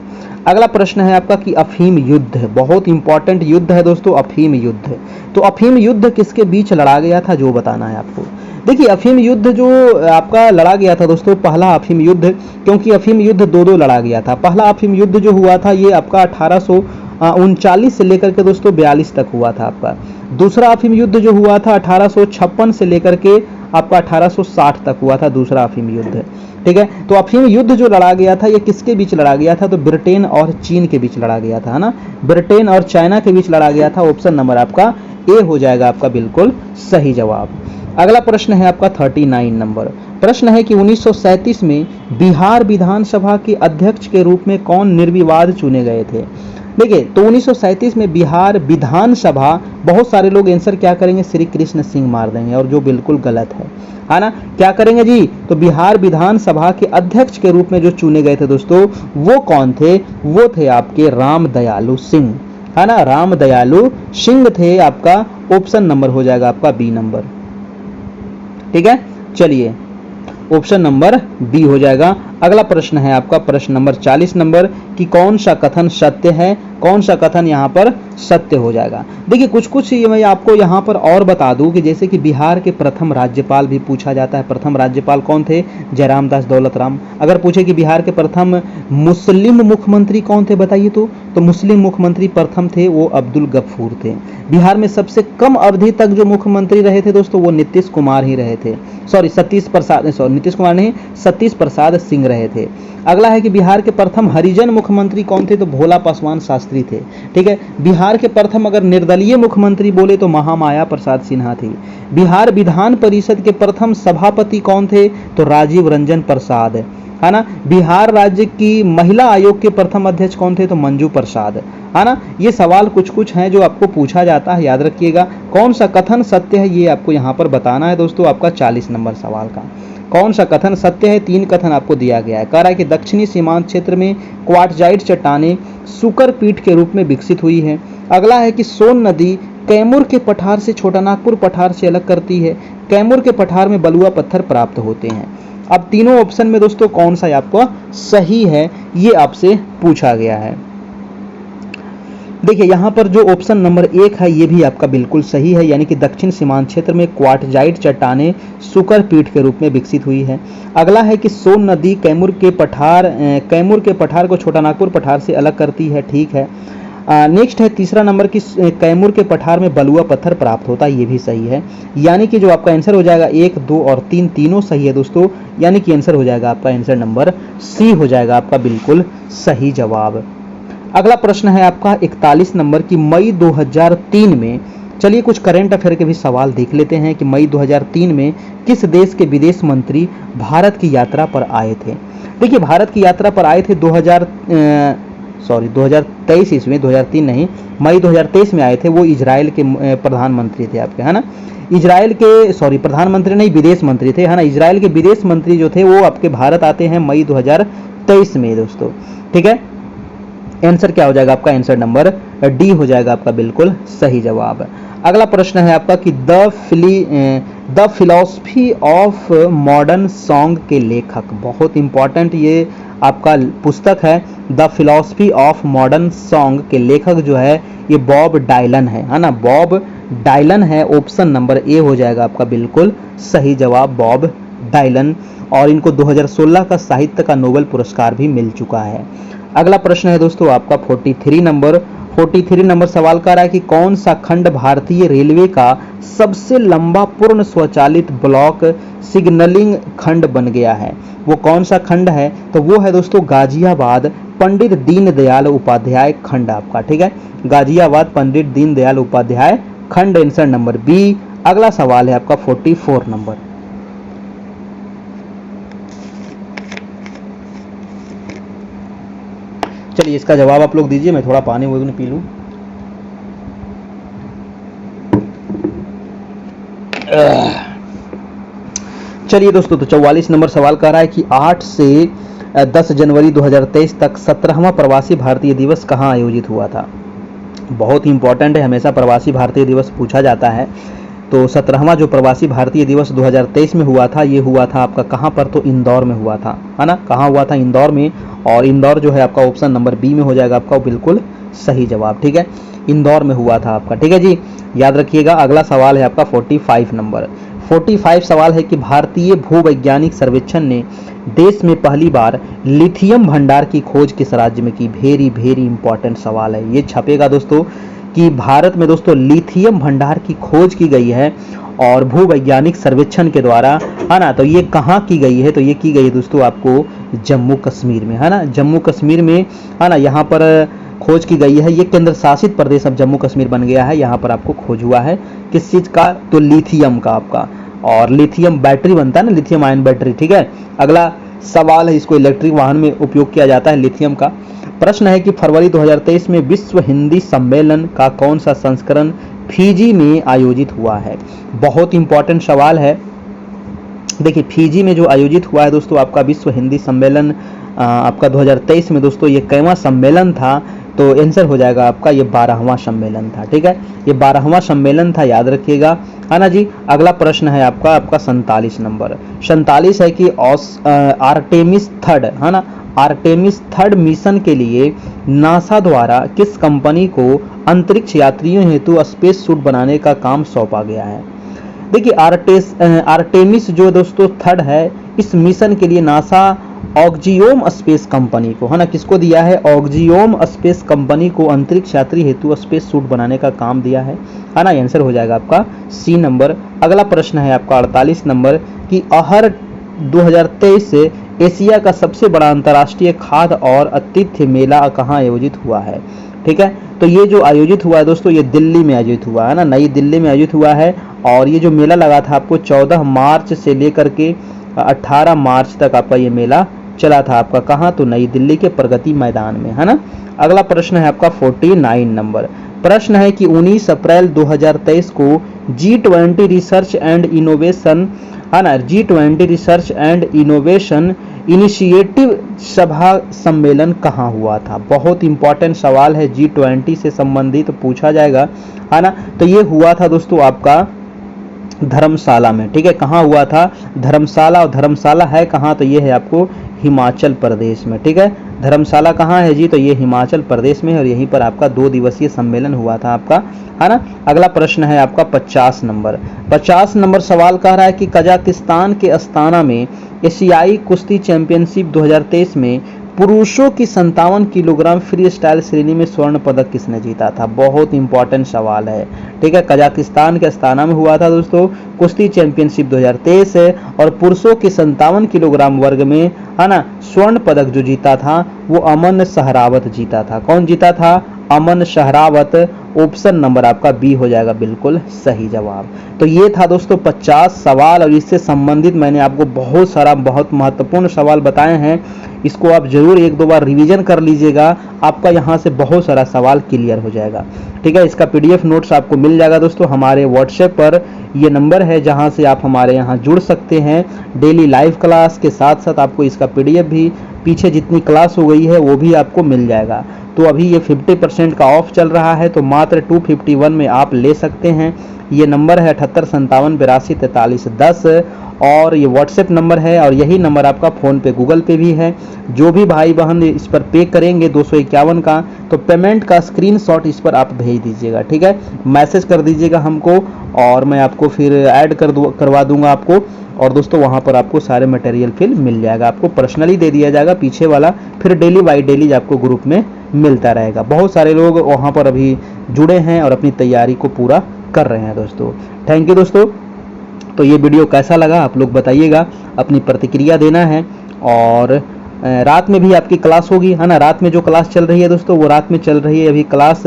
अगला प्रश्न है आपका कि अफीम युद्ध, बहुत इंपॉर्टेंट युद्ध है दोस्तों अफीम युद्ध। तो अफीम युद्ध किसके बीच लड़ा गया था जो बताना है आपको। देखिए अफीम युद्ध जो आपका लड़ा गया था दोस्तों, पहला अफीम युद्ध, क्योंकि अफीम युद्ध दो लड़ा गया था। पहला अफीम युद्ध जो हुआ था ये आपका 1839 से लेकर के दोस्तों 42 तक हुआ था आपका। दूसरा अफीम युद्ध जो हुआ था 1856 से लेकर के आपका 1860 तक हुआ था दूसरा अफीम युद्ध, ठीक है। तो अफीम युद्ध जो लड़ा गया था ये किसके बीच लड़ा गया था, तो ब्रिटेन और चीन के बीच लड़ा गया था, है ना, ब्रिटेन और चाइना के बीच लड़ा गया था। ऑप्शन नंबर आपका ए हो जाएगा आपका बिल्कुल सही जवाब। अगला प्रश्न है आपका 39 नंबर प्रश्न है कि 1937 में बिहार विधानसभा के अध्यक्ष के रूप में कौन निर्विवाद चुने गए थे। देखिए तो 1937 में बिहार विधानसभा, बहुत सारे लोग आंसर क्या करेंगे, श्री कृष्ण सिंह मार देंगे, और जो बिल्कुल गलत है ना। क्या करेंगे जी, तो बिहार विधानसभा के अध्यक्ष के रूप में जो चुने गए थे दोस्तों वो कौन थे, वो थे आपके राम दयालु सिंह, है ना, राम दयालु सिंह थे आपका। ऑप्शन नंबर हो जाएगा आपका बी नंबर, ठीक है। चलिए ऑप्शन नंबर बी हो जाएगा। अगला प्रश्न है आपका प्रश्न नंबर 40 नंबर कि कौन सा कथन सत्य है, कौन सा कथन यहाँ पर सत्य हो जाएगा। देखिए कुछ मैं आपको यहाँ पर और बता दूं कि जैसे कि बिहार के प्रथम राज्यपाल भी पूछा जाता है, प्रथम राज्यपाल कौन थे, जयराम दास दौलत राम। अगर पूछे कि बिहार के प्रथम मुस्लिम मुख्यमंत्री कौन थे बताइए, तो मुस्लिम मुख्यमंत्री प्रथम थे वो अब्दुल गफूर थे। बिहार में सबसे कम अवधि तक जो मुख्यमंत्री रहे थे दोस्तों वो नीतीश कुमार ही रहे थे, नीतीश कुमार नहीं, सतीश प्रसाद सिंह रहे थे। अगला है कि बिहार के प्रथम हरिजन मुख्यमंत्री कौन थे, तो भोला पासवान शास्त्री थे, ठीक है। बिहार के प्रथम अगर निर्दलीय मुख्यमंत्री बोले तो महामाया प्रसाद सिन्हा थी। बिहार विधान परिषद के प्रथम सभापति कौन थे, तो राजीव रंजन प्रसाद, है ना। बिहार राज्य की महिला आयोग के प्रथम अध्यक्ष कौन थे, तो मंजू प्रसाद, है ना। ये सवाल कुछ हैं जो आपको पूछा जाता है, याद रखिएगा। कौन सा कथन सत्य है ये आपको यहाँ पर बताना है दोस्तों आपका 40 नंबर सवाल का। कौन सा कथन सत्य है, 3 कथन आपको दिया गया है। कह रहा है कि दक्षिणी सीमांत क्षेत्र में क्वार्टजाइट चट्टानें सुकर पीठ के रूप में विकसित हुई है। अगला है कि सोन नदी कैमूर के पठार से छोटानागपुर पठार से अलग करती है। कैमूर के पठार में बलुआ पत्थर प्राप्त होते हैं। अब तीनों ऑप्शन में दोस्तों कौन सा आपको सही है ये आपसे पूछा गया है। देखिए यहाँ पर जो ऑप्शन नंबर 1 है ये भी आपका बिल्कुल सही है, यानी कि दक्षिण सीमांत क्षेत्र में क्वार्टजाइट चट्टानें सुकर पीठ के रूप में विकसित हुई है। अगला है कि सोन नदी कैमूर के पठार को छोटानागपुर पठार से अलग करती है, ठीक है। नेक्स्ट है तीसरा नंबर की कैमूर के पठार में बलुआ पत्थर प्राप्त होता है, ये भी सही है। यानी कि जो आपका आंसर हो जाएगा 1, 2 और 3 तीनों सही है दोस्तों, यानी कि आंसर हो जाएगा आपका आंसर नंबर सी हो जाएगा आपका बिल्कुल सही जवाब। अगला प्रश्न है आपका 41 नंबर की मई 2003 में, चलिए कुछ करंट अफेयर के भी सवाल देख लेते हैं कि मई 2003 में किस देश के विदेश मंत्री भारत की यात्रा पर आए थे। देखिए भारत की यात्रा पर आए थे सॉरी 2023 ईस्वी, 2003 नहीं, मई 2023 में आए थे। वो इजराइल के प्रधानमंत्री थे आपके, है ना। इजराइल के, सॉरी प्रधानमंत्री नहीं, विदेश मंत्री थे, है ना। इजराइल के विदेश मंत्री जो थे वो आपके भारत आते हैं मई 2023 में दोस्तों, ठीक है। आंसर क्या हो जाएगा आपका, आंसर नंबर डी हो जाएगा आपका बिल्कुल सही जवाब। अगला प्रश्न है आपका कि the philosophy of modern song के लेखक, बहुत इंपॉर्टेंट ये आपका पुस्तक है, the philosophy of modern song के लेखक जो है ये बॉब डायलन है ना। बॉब डायलन है, ऑप्शन नंबर ए हो जाएगा आपका बिल्कुल सही जवाब, बॉब डायलन। और इनको 2016 का साहित्य का नोबेल पुरस्कार भी मिल चुका है। अगला प्रश्न है दोस्तों आपका 43 नंबर सवाल कर रहा है कि कौन सा खंड भारतीय रेलवे का सबसे लंबा पूर्ण स्वचालित ब्लॉक सिग्नलिंग खंड बन गया है। वो कौन सा खंड है, तो वो है दोस्तों गाजियाबाद पंडित दीनदयाल उपाध्याय खंड आपका, ठीक है। गाजियाबाद पंडित दीनदयाल उपाध्याय खंड, आंसर नंबर बी। अगला सवाल है आपका 44 नंबर। चलिए इसका जवाब आप लोग दीजिए, मैं थोड़ा पानी वगैरह पी लूं। चलिए दोस्तों, तो 44 नंबर सवाल कह रहा है कि 8 से 10 जनवरी 2023 तक 17वां प्रवासी भारतीय दिवस कहाँ आयोजित हुआ था। बहुत ही इंपॉर्टेंट है, हमेशा प्रवासी भारतीय दिवस पूछा जाता है। तो 17वां जो प्रवासी भारतीय दिवस 2023 में हुआ था, ये हुआ था आपका कहाँ पर, तो इंदौर में हुआ था, है ना। कहाँ हुआ था, इंदौर में। और इंदौर जो है आपका ऑप्शन नंबर बी में हो जाएगा आपका बिल्कुल सही जवाब, ठीक है। इंदौर में हुआ था आपका, ठीक है जी, याद रखिएगा। अगला सवाल है आपका 45 नंबर। 45 सवाल है कि भारतीय भूवैज्ञानिक सर्वेक्षण ने देश में पहली बार लिथियम भंडार की खोज किस राज्य में की। वेरी वेरी इंपॉर्टेंट सवाल है, ये छपेगा दोस्तों कि भारत में दोस्तों लिथियम भंडार की खोज की गई है और भूवैज्ञानिक सर्वेक्षण के द्वारा, है ना। तो ये कहाँ की गई है, तो ये की गई है दोस्तों आपको जम्मू कश्मीर में, है ना। जम्मू कश्मीर में, है ना, यहाँ पर खोज की गई है। ये केंद्र शासित प्रदेश अब जम्मू कश्मीर बन गया है। यहाँ पर आपको खोज हुआ है किस चीज़ का, तो लिथियम का आपका। और लिथियम बैटरी बनता है ना, लिथियम आयन बैटरी, ठीक है। अगला सवाल है, इसको इलेक्ट्रिक वाहन में उपयोग किया जाता है लिथियम का। प्रश्न है कि फरवरी 2023 में विश्व हिंदी सम्मेलन का कौन सा संस्करण फिजी में आयोजित हुआ है। बहुत इंपॉर्टेंट सवाल है। देखिए फिजी में जो आयोजित हुआ है दोस्तों आपका विश्व हिंदी सम्मेलन आपका 2023 में दोस्तों, ये कैवां सम्मेलन था, तो आंसर हो जाएगा आपका ये 12वां सम्मेलन था, ठीक है। ये 12वां सम्मेलन था, याद रखिएगा, है ना जी। अगला प्रश्न है आपका 47 नंबर। 47 है कि आर्टेमिस थर्ड, है ना, आर्टेमिस थर्ड मिशन के लिए नासा द्वारा किस कंपनी को अंतरिक्ष यात्रियों हेतु स्पेस सूट बनाने का काम सौंपा गया है। देखिए आर्टेमिस जो दोस्तों थर्ड है, इस मिशन के लिए नासा ऑक्जियोम स्पेस कंपनी को, है ना, किसको दिया है, ऑक्जियोम स्पेस कंपनी को अंतरिक्ष यात्री हेतु स्पेस सूट बनाने का काम दिया है ना। आंसर हो जाएगा आपका सी नंबर। अगला प्रश्न है आपका 48 नंबर कि अहर 2023 से एशिया का सबसे बड़ा अंतर्राष्ट्रीय खाद्य और आतिथ्य मेला कहाँ आयोजित हुआ है, ठीक है। तो ये जो आयोजित हुआ है दोस्तों, ये दिल्ली में आयोजित हुआ है ना, नई दिल्ली में आयोजित हुआ है। और ये जो मेला लगा था आपको 14 मार्च से लेकर के 18 मार्च तक आपका ये मेला चला था आपका, कहाँ, तो नई दिल्ली के प्रगति मैदान में, है ना। अगला प्रश्न है आपका 49 नंबर। प्रश्न है कि 19 अप्रैल 2023 को G20 रिसर्च एंड इनोवेशन, है ना, G20 research and innovation initiative सभा सम्मेलन कहाँ हुआ था। बहुत इंपॉर्टेंट सवाल है, G20 से संबंधित पूछा जाएगा, है ना। तो ये हुआ था दोस्तों आपका धर्मशाला में, ठीक है। कहाँ हुआ था, धर्मशाला। और धर्मशाला है कहाँ, तो ये है आपको हिमाचल प्रदेश में, ठीक है। धर्मशाला कहाँ है जी, तो ये हिमाचल प्रदेश में है। और यहीं पर आपका 2 दिवसीय सम्मेलन हुआ था आपका, है ना। अगला प्रश्न है आपका 50 नंबर। 50 नंबर सवाल कह रहा है कि कजाकिस्तान के अस्ताना में एशियाई कुश्ती चैंपियनशिप 2023 में पुरुषों की 57 किलोग्राम फ्री स्टाइल श्रेणी में स्वर्ण पदक किसने जीता था। बहुत इंपॉर्टेंट सवाल है, ठीक है। कजाकिस्तान के अस्ताना में हुआ था दोस्तों कुश्ती चैंपियनशिप 2023 है। और पुरुषों के 57 किलोग्राम वर्ग में, है ना, स्वर्ण पदक जो जीता था वो अमन सहरावत जीता था। कौन जीता था, अमन सहरावत। ऑप्शन नंबर आपका बी हो जाएगा बिल्कुल सही जवाब। तो ये था दोस्तों 50 सवाल और इससे संबंधित मैंने आपको बहुत सारा बहुत महत्वपूर्ण सवाल बताए हैं। इसको आप जरूर एक दो बार रिवीजन कर लीजिएगा, आपका यहाँ से बहुत सारा सवाल क्लियर हो जाएगा। ठीक है, इसका पीडीएफ नोट्स आपको मिल जाएगा दोस्तों हमारे व्हाट्सएप पर। ये नंबर है जहाँ से आप हमारे यहाँ जुड़ सकते हैं। डेली लाइव क्लास के साथ साथ आपको इसका पीडीएफ भी, पीछे जितनी क्लास हो गई है वो भी आपको मिल जाएगा। तो अभी ये 50% का ऑफ चल रहा है, तो मात्र 251 में आप ले सकते हैं। ये नंबर है 7857824310 और ये व्हाट्सएप नंबर है और यही नंबर आपका फ़ोन पे गूगल पे भी है। जो भी भाई बहन इस पर पे करेंगे 251 का, तो पेमेंट का स्क्रीनशॉट इस पर आप भेज दीजिएगा। ठीक है, मैसेज कर दीजिएगा हमको और मैं आपको फिर ऐड करवा दूंगा आपको। और दोस्तों वहाँ पर आपको सारे मटेरियल फिर मिल जाएगा, आपको पर्सनली दे दिया जाएगा पीछे वाला, फिर डेली बाई डेली आपको ग्रुप में मिलता रहेगा। बहुत सारे लोग वहाँ पर अभी जुड़े हैं और अपनी तैयारी को पूरा कर रहे हैं दोस्तों। थैंक यू दोस्तों। तो ये वीडियो कैसा लगा आप लोग बताइएगा, अपनी प्रतिक्रिया देना है। और रात में भी आपकी क्लास होगी, है ना। रात में जो क्लास चल रही है दोस्तों, वो रात में चल रही है अभी क्लास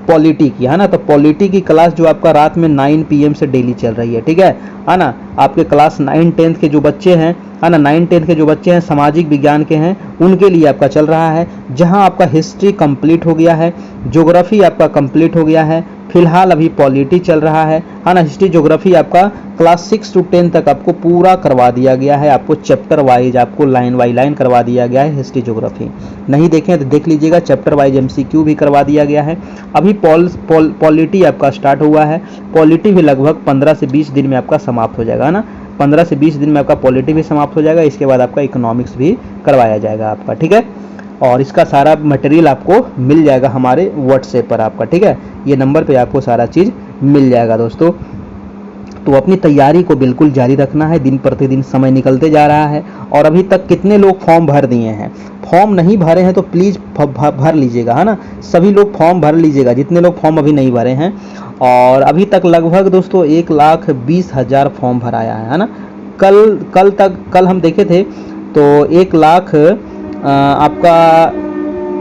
पॉलिटी की, है ना। तो पॉलिटी की क्लास जो आपका रात में 9 PM से डेली चल रही है। ठीक है ना। आपके क्लास 9-10 के जो बच्चे हैं, है ना, 9-10 के जो बच्चे हैं सामाजिक विज्ञान के हैं, उनके लिए आपका चल रहा है। जहां आपका हिस्ट्री कंप्लीट हो गया है, ज्योग्राफी आपका कंप्लीट हो गया है, फिलहाल अभी पॉलिटी चल रहा है ना। हिस्ट्री ज्योग्राफी आपका क्लास 6 to 10 तक आपको पूरा करवा दिया गया है। आपको चैप्टर वाइज, आपको लाइन बाई लाइन करवा दिया गया है। हिस्ट्री ज्योग्राफी नहीं देखें तो देख लीजिएगा, चैप्टर वाइज MCQ भी करवा दिया गया है। अभी पॉलिटी आपका स्टार्ट हुआ है। पॉलिटी भी लगभग 15 से 20 दिन में आपका समाप्त हो जाएगा ना। 15 से 20 दिन में आपका पॉलिटी भी समाप्त हो जाएगा। इसके बाद आपका इकोनॉमिक्स भी करवाया जाएगा आपका। ठीक है, और इसका सारा मटेरियल आपको मिल जाएगा हमारे व्हाट्सएप पर आपका। ठीक है, ये नंबर पे आपको सारा चीज़ मिल जाएगा दोस्तों। तो अपनी तैयारी को बिल्कुल जारी रखना है, दिन प्रतिदिन समय निकलते जा रहा है। और अभी तक कितने लोग फॉर्म भर दिए हैं? फॉर्म नहीं भरे हैं तो प्लीज़ भर लीजिएगा, है ना। सभी लोग फॉर्म भर लीजिएगा, जितने लोग फॉर्म अभी नहीं भरे हैं। और अभी तक लगभग दोस्तों 1,20,000 फॉर्म भराया है ना। कल हम देखे थे तो 1 लाख आपका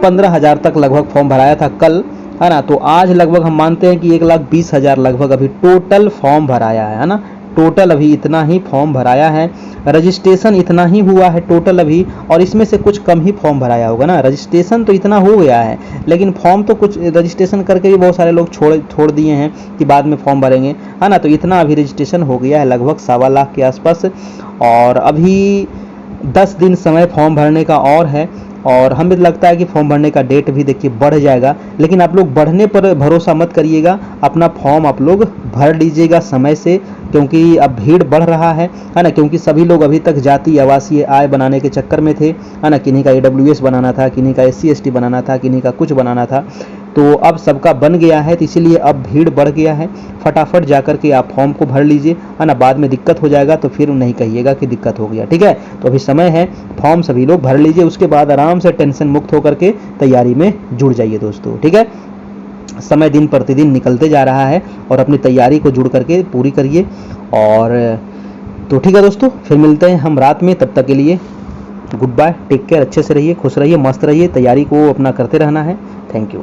15,000 तक लगभग फॉर्म भराया था कल, है ना। तो आज लगभग हम मानते हैं कि 1,20,000 लगभग अभी टोटल फॉर्म भराया है ना। टोटल अभी इतना ही फॉर्म भराया है। रजिस्ट्रेशन इतना ही हुआ है टोटल अभी, और इसमें से कुछ कम ही फॉर्म भराया होगा ना। रजिस्ट्रेशन तो इतना हो गया है, लेकिन फॉर्म तो कुछ रजिस्ट्रेशन करके भी बहुत सारे लोग छोड़ दिए हैं कि बाद में फॉर्म भरेंगे, है ना। तो इतना अभी रजिस्ट्रेशन हो गया है लगभग 1.25 लाख के आसपास। और अभी 10 दिन समय फॉर्म भरने का और है। और हमें लगता है कि फॉर्म भरने का डेट भी देखिए बढ़ जाएगा, लेकिन आप लोग बढ़ने पर भरोसा मत करिएगा। अपना फॉर्म आप लोग भर लीजिएगा समय से, क्योंकि अब भीड़ बढ़ रहा है ना। क्योंकि सभी लोग अभी तक जाति आवासीय आय बनाने के चक्कर में थे, है ना। किन्हीं का AWS बनाना था, किन्हीं का SC/ST बनाना था, किन्हीं का कुछ बनाना था। तो अब सबका बन गया है, तो इसीलिए अब भीड़ बढ़ गया है। फटाफट जाकर के आप फॉर्म को भर लीजिए, है ना। बाद में दिक्कत हो जाएगा तो फिर नहीं कहिएगा कि दिक्कत हो गया। ठीक है, तो अभी समय है, फॉर्म सभी लोग भर लीजिए। उसके बाद आराम से टेंशन मुक्त होकर के तैयारी में जुड़ जाइए दोस्तों। ठीक है, समय दिन प्रतिदिन निकलते जा रहा है और अपनी तैयारी को जुड़ करके पूरी करिए। और तो ठीक है दोस्तों, फिर मिलते हैं हम रात में। तब तक के लिए गुड बाय, टेक केयर, अच्छे से रहिए, खुश रहिए, मस्त रहिए। तैयारी को अपना करते रहना है। Thank you.